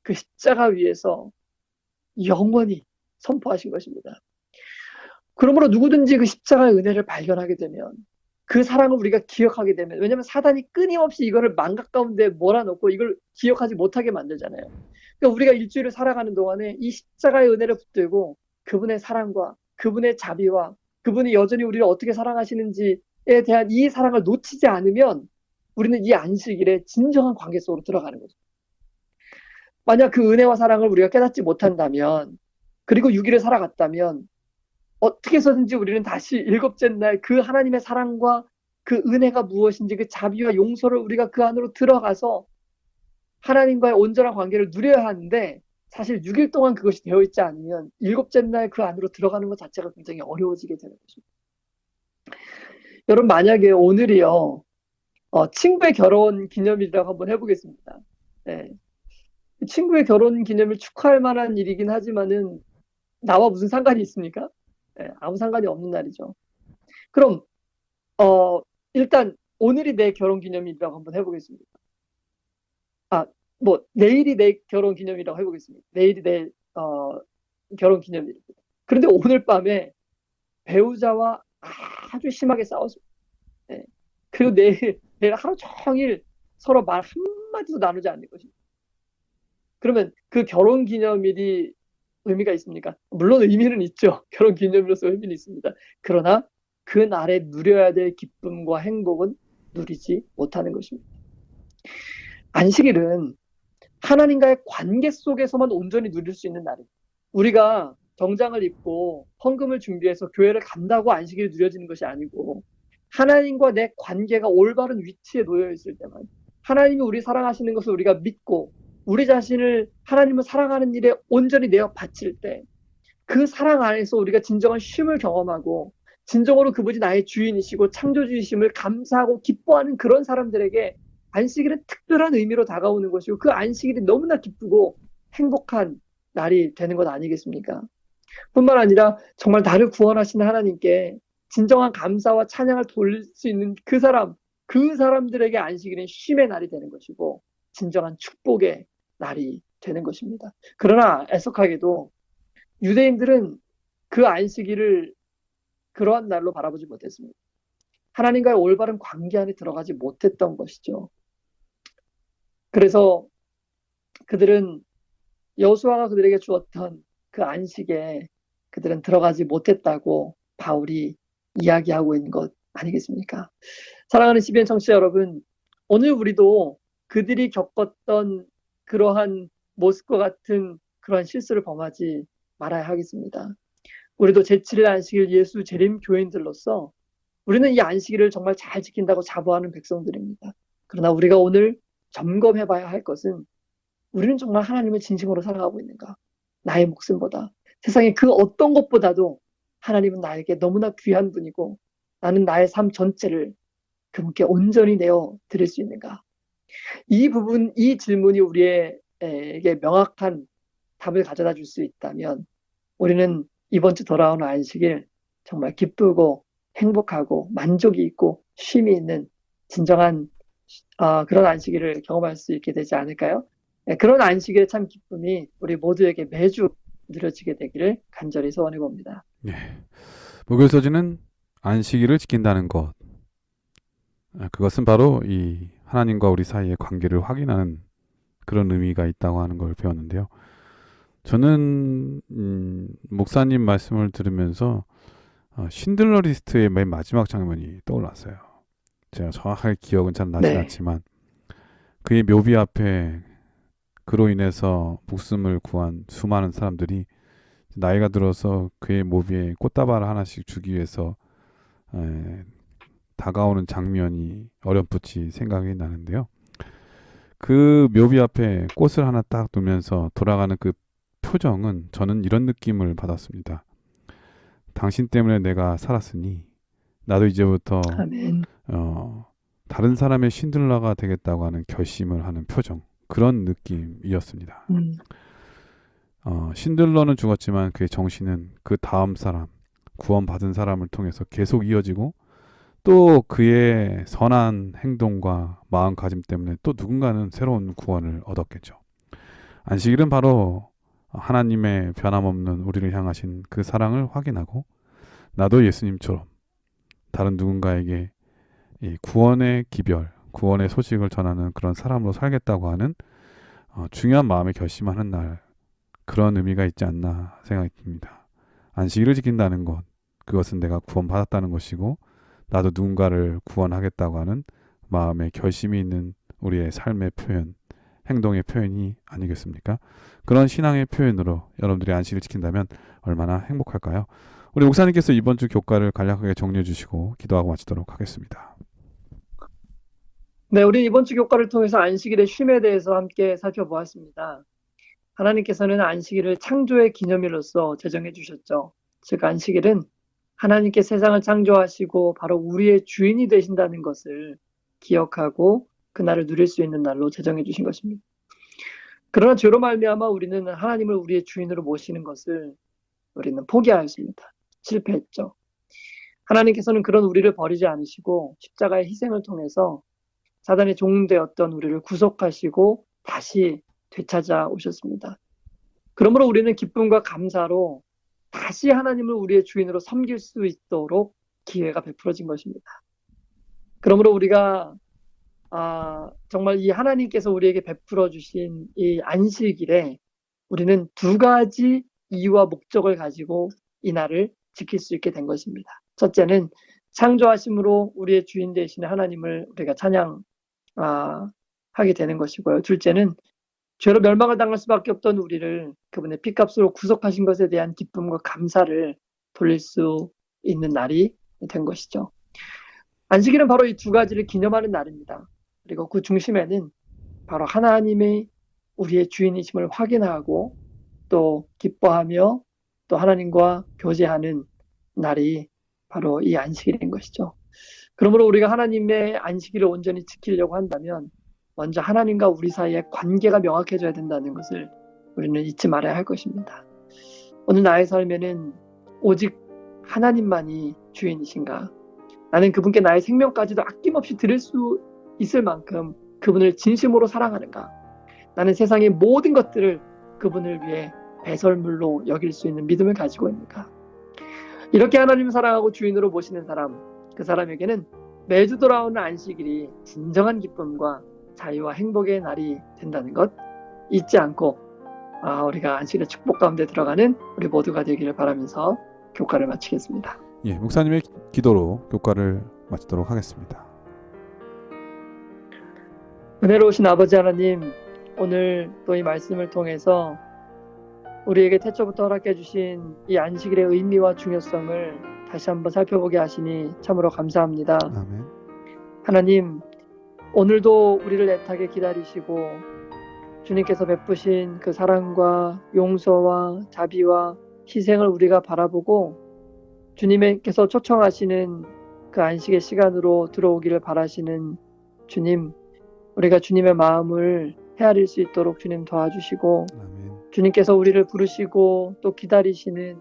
[SPEAKER 2] 그 십자가 위에서 영원히 선포하신 것입니다. 그러므로 누구든지 그 십자가의 은혜를 발견하게 되면 그 사랑을 우리가 기억하게 되면 왜냐하면 사단이 끊임없이 이거를 망각 가운데 몰아넣고 이걸 기억하지 못하게 만들잖아요. 그러니까 우리가 일주일을 살아가는 동안에 이 십자가의 은혜를 붙들고 그분의 사랑과 그분의 자비와 그분이 여전히 우리를 어떻게 사랑하시는지에 대한 이 사랑을 놓치지 않으면 우리는 이 안식일에 진정한 관계 속으로 들어가는 거죠. 만약 그 은혜와 사랑을 우리가 깨닫지 못한다면 그리고 6일을 살아갔다면 어떻게 해서든지 우리는 다시 일곱째 날 그 하나님의 사랑과 그 은혜가 무엇인지 그 자비와 용서를 우리가 그 안으로 들어가서 하나님과의 온전한 관계를 누려야 하는데 사실 6일 동안 그것이 되어 있지 않으면 일곱째 날 그 안으로 들어가는 것 자체가 굉장히 어려워지게 되는 것입니다. 여러분 만약에 오늘이요 친구의 결혼 기념일이라고 한번 해보겠습니다. 친구의 결혼 기념일 축하할 만한 일이긴 하지만은 나와 무슨 상관이 있습니까? 아무 상관이 없는 날이죠. 그럼 일단 오늘이 내 결혼 기념일이라고 한번 해보겠습니다. 내일이 내 결혼 기념일이라고 해보겠습니다. 내일이 내 결혼 기념일입니다. 그런데 오늘 밤에 배우자와 아주 심하게 싸웠습니다. 그리고 내일 하루 종일 서로 말 한마디도 나누지 않는 것입니다. 그러면 그 결혼 기념일이 의미가 있습니까? 물론 의미는 있죠. 결혼 기념일로서 의미는 있습니다. 그러나 그 날에 누려야 될 기쁨과 행복은 누리지 못하는 것입니다. 안식일은 하나님과의 관계 속에서만 온전히 누릴 수 있는 날입니다. 우리가 정장을 입고 헌금을 준비해서 교회를 간다고 안식일이 누려지는 것이 아니고 하나님과 내 관계가 올바른 위치에 놓여 있을 때만 하나님이 우리 사랑하시는 것을 우리가 믿고 우리 자신을 하나님을 사랑하는 일에 온전히 내어 바칠 때 그 사랑 안에서 우리가 진정한 쉼을 경험하고 진정으로 그분이 나의 주인이시고 창조주이심을 감사하고 기뻐하는 그런 사람들에게 안식일은 특별한 의미로 다가오는 것이고 그 안식일이 너무나 기쁘고 행복한 날이 되는 것 아니겠습니까? 뿐만 아니라 정말 나를 구원하시는 하나님께 진정한 감사와 찬양을 돌릴 수 있는 그 사람들에게 안식일은 쉼의 날이 되는 것이고 진정한 축복의 날이 되는 것입니다. 그러나 애석하게도 유대인들은 그 안식일을 그러한 날로 바라보지 못했습니다. 하나님과의 올바른 관계 안에 들어가지 못했던 것이죠. 그래서 그들은 여호수아가 그들에게 주었던 그 안식에 그들은 들어가지 못했다고 바울이 이야기하고 있는 것 아니겠습니까? 사랑하는 CBN 청취자 여러분, 오늘 우리도 그들이 겪었던 그러한 모습과 같은 그러한 실수를 범하지 말아야 하겠습니다. 우리도 제7일 안식일 예수 재림 교인들로서 우리는 이 안식일을 정말 잘 지킨다고 자부하는 백성들입니다. 그러나 우리가 오늘 점검해 봐야 할 것은 우리는 정말 하나님을 진심으로 사랑하고 있는가? 나의 목숨보다 세상의 그 어떤 것보다도 하나님은 나에게 너무나 귀한 분이고 나는 나의 삶 전체를 그분께 온전히 내어 드릴 수 있는가? 이 질문이 우리에게 명확한 답을 가져다 줄 수 있다면 우리는 이번 주 돌아오는 안식일 정말 기쁘고 행복하고 만족이 있고 쉼이 있는 진정한 그런 안식일을 경험할 수 있게 되지 않을까요? 그런 안식일의 참 기쁨이 우리 모두에게 매주 누려지게 되기를 간절히 소원해 봅니다.
[SPEAKER 1] 예. 목요일서지는 안식일을 지킨다는 것. 그것은 바로 이 하나님과 우리 사이의 관계를 확인하는 그런 의미가 있다고 하는 걸 배웠는데요. 저는 목사님 말씀을 들으면서 신들러 리스트의 맨 마지막 장면이 떠올랐어요. 제가 정확하게 기억은 잘 나진 않지만 그의 묘비 앞에 그로 인해서 목숨을 구한 수많은 사람들이 나이가 들어서 그의 묘비에 꽃다발을 하나씩 주기 위해서 다가오는 장면이 어렴풋이 생각이 나는데요. 그 묘비 앞에 꽃을 하나 딱 두면서 돌아가는 그 표정은 저는 이런 느낌을 받았습니다. 당신 때문에 내가 살았으니 나도 이제부터
[SPEAKER 2] 아멘.
[SPEAKER 1] 다른 사람의 신들러가 되겠다고 하는 결심을 하는 표정, 그런 느낌이었습니다. 신들러는 죽었지만 그의 정신은 그 다음 사람, 구원받은 사람을 통해서 계속 이어지고 또 그의 선한 행동과 마음가짐 때문에 또 누군가는 새로운 구원을 얻었겠죠. 안식일은 바로 하나님의 변함없는 우리를 향하신 그 사랑을 확인하고 나도 예수님처럼 다른 누군가에게 이 구원의 기별, 구원의 소식을 전하는 그런 사람으로 살겠다고 하는 중요한 마음의 결심하는 날, 그런 의미가 있지 않나 생각이 듭니다. 안식일을 지킨다는 것, 그것은 내가 구원받았다는 것이고 나도 누군가를 구원하겠다고 하는 마음의 결심이 있는 우리의 삶의 표현, 행동의 표현이 아니겠습니까? 그런 신앙의 표현으로 여러분들이 안식일을 지킨다면 얼마나 행복할까요? 우리 목사님께서 이번 주 교과를 간략하게 정리해 주시고 기도하고 마치도록 하겠습니다.
[SPEAKER 2] 네, 우리 이번 주 교과를 통해서 안식일의 쉼에 대해서 함께 살펴보았습니다. 하나님께서는 안식일을 창조의 기념일로서 제정해 주셨죠. 즉 안식일은 하나님께 세상을 창조하시고 바로 우리의 주인이 되신다는 것을 기억하고 그날을 누릴 수 있는 날로 제정해 주신 것입니다. 그러나 죄로 말미암아 우리는 하나님을 우리의 주인으로 모시는 것을 우리는 포기하였습니다. 실패했죠. 하나님께서는 그런 우리를 버리지 않으시고 십자가의 희생을 통해서 사단의 종 되었던 우리를 구속하시고 다시 되찾아 오셨습니다. 그러므로 우리는 기쁨과 감사로 다시 하나님을 우리의 주인으로 섬길 수 있도록 기회가 베풀어진 것입니다. 그러므로 우리가 정말 이 하나님께서 우리에게 베풀어 주신 이 안식일에 우리는 두 가지 이유와 목적을 가지고 이 날을 지킬 수 있게 된 것입니다. 첫째는 창조하심으로 우리의 주인 되시는 하나님을 우리가 찬양하게 되는 것이고요. 둘째는 죄로 멸망을 당할 수밖에 없던 우리를 그분의 피값으로 구속하신 것에 대한 기쁨과 감사를 돌릴 수 있는 날이 된 것이죠. 안식일은 바로 이 두 가지를 기념하는 날입니다. 그리고 그 중심에는 바로 하나님의 우리의 주인이심을 확인하고 또 기뻐하며 또 하나님과 교제하는 날이 바로 이 안식일인 것이죠. 그러므로 우리가 하나님의 안식일을 온전히 지키려고 한다면 먼저 하나님과 우리 사이의 관계가 명확해져야 된다는 것을 우리는 잊지 말아야 할 것입니다. 오늘 나의 삶에는 오직 하나님만이 주인이신가? 나는 그분께 나의 생명까지도 아낌없이 드릴 수 있을 만큼 그분을 진심으로 사랑하는가? 나는 세상의 모든 것들을 그분을 위해 배설물로 여길 수 있는 믿음을 가지고 있는가? 이렇게 하나님을 사랑하고 주인으로 모시는 사람, 그 사람에게는 매주 돌아오는 안식일이 진정한 기쁨과 자유와 행복의 날이 된다는 것 잊지 않고 우리가 안식일의 축복 가운데 들어가는 우리 모두가 되기를 바라면서 교과를 마치겠습니다.
[SPEAKER 1] 예, 목사님의 기도로 교과를 마치도록 하겠습니다.
[SPEAKER 2] 은혜로우신 아버지 하나님, 오늘 또 이 말씀을 통해서 우리에게 태초부터 허락해 주신 이 안식일의 의미와 중요성을 다시 한번 살펴보게 하시니 참으로 감사합니다.
[SPEAKER 1] 아멘.
[SPEAKER 2] 하나님, 오늘도 우리를 애타게 기다리시고 주님께서 베푸신 그 사랑과 용서와 자비와 희생을 우리가 바라보고 주님께서 초청하시는 그 안식의 시간으로 들어오기를 바라시는 주님, 우리가 주님의 마음을 헤아릴 수 있도록 주님 도와주시고
[SPEAKER 1] 아멘.
[SPEAKER 2] 주님께서 우리를 부르시고 또 기다리시는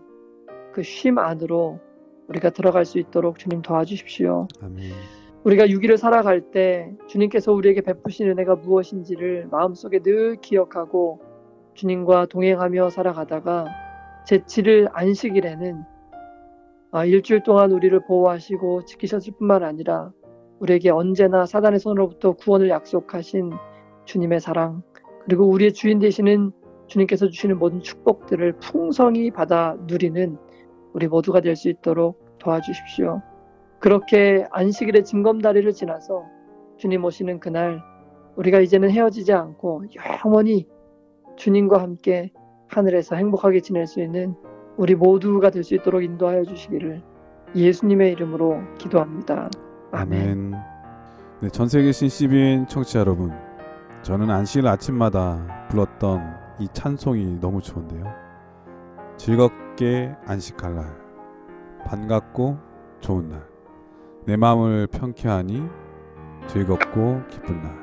[SPEAKER 2] 그 쉼 안으로 우리가 들어갈 수 있도록 주님 도와주십시오.
[SPEAKER 1] 아멘.
[SPEAKER 2] 우리가 6일을 살아갈 때 주님께서 우리에게 베푸신 은혜가 무엇인지를 마음속에 늘 기억하고 주님과 동행하며 살아가다가 제7일 안식일에는 일주일 동안 우리를 보호하시고 지키셨을 뿐만 아니라 우리에게 언제나 사단의 손으로부터 구원을 약속하신 주님의 사랑, 그리고 우리의 주인 되시는 주님께서 주시는 모든 축복들을 풍성히 받아 누리는 우리 모두가 될 수 있도록 도와주십시오. 그렇게 안식일의 징검다리를 지나서 주님 오시는 그날 우리가 이제는 헤어지지 않고 영원히 주님과 함께 하늘에서 행복하게 지낼 수 있는 우리 모두가 될 수 있도록 인도하여 주시기를 예수님의 이름으로 기도합니다. 아멘.
[SPEAKER 1] 아멘. 네, 전 세계 CCBN 청취자 여러분, 저는 안식일 아침마다 불렀던 이 찬송이 너무 좋은데요. 즐겁게 안식할 날, 반갑고 좋은 날, 내 마음을 평쾌하니 즐겁고 기쁜 날.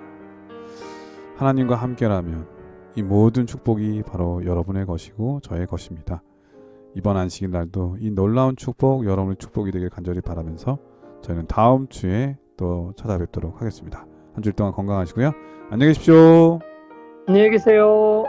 [SPEAKER 1] 하나님과 함께라면 이 모든 축복이 바로 여러분의 것이고 저의 것입니다. 이번 안식일 날도 이 놀라운 축복, 여러분의 축복이 되길 간절히 바라면서 저희는 다음 주에 또 찾아뵙도록 하겠습니다. 한 주일 동안 건강하시고요. 안녕히 계십시오.
[SPEAKER 2] 안녕히 계세요.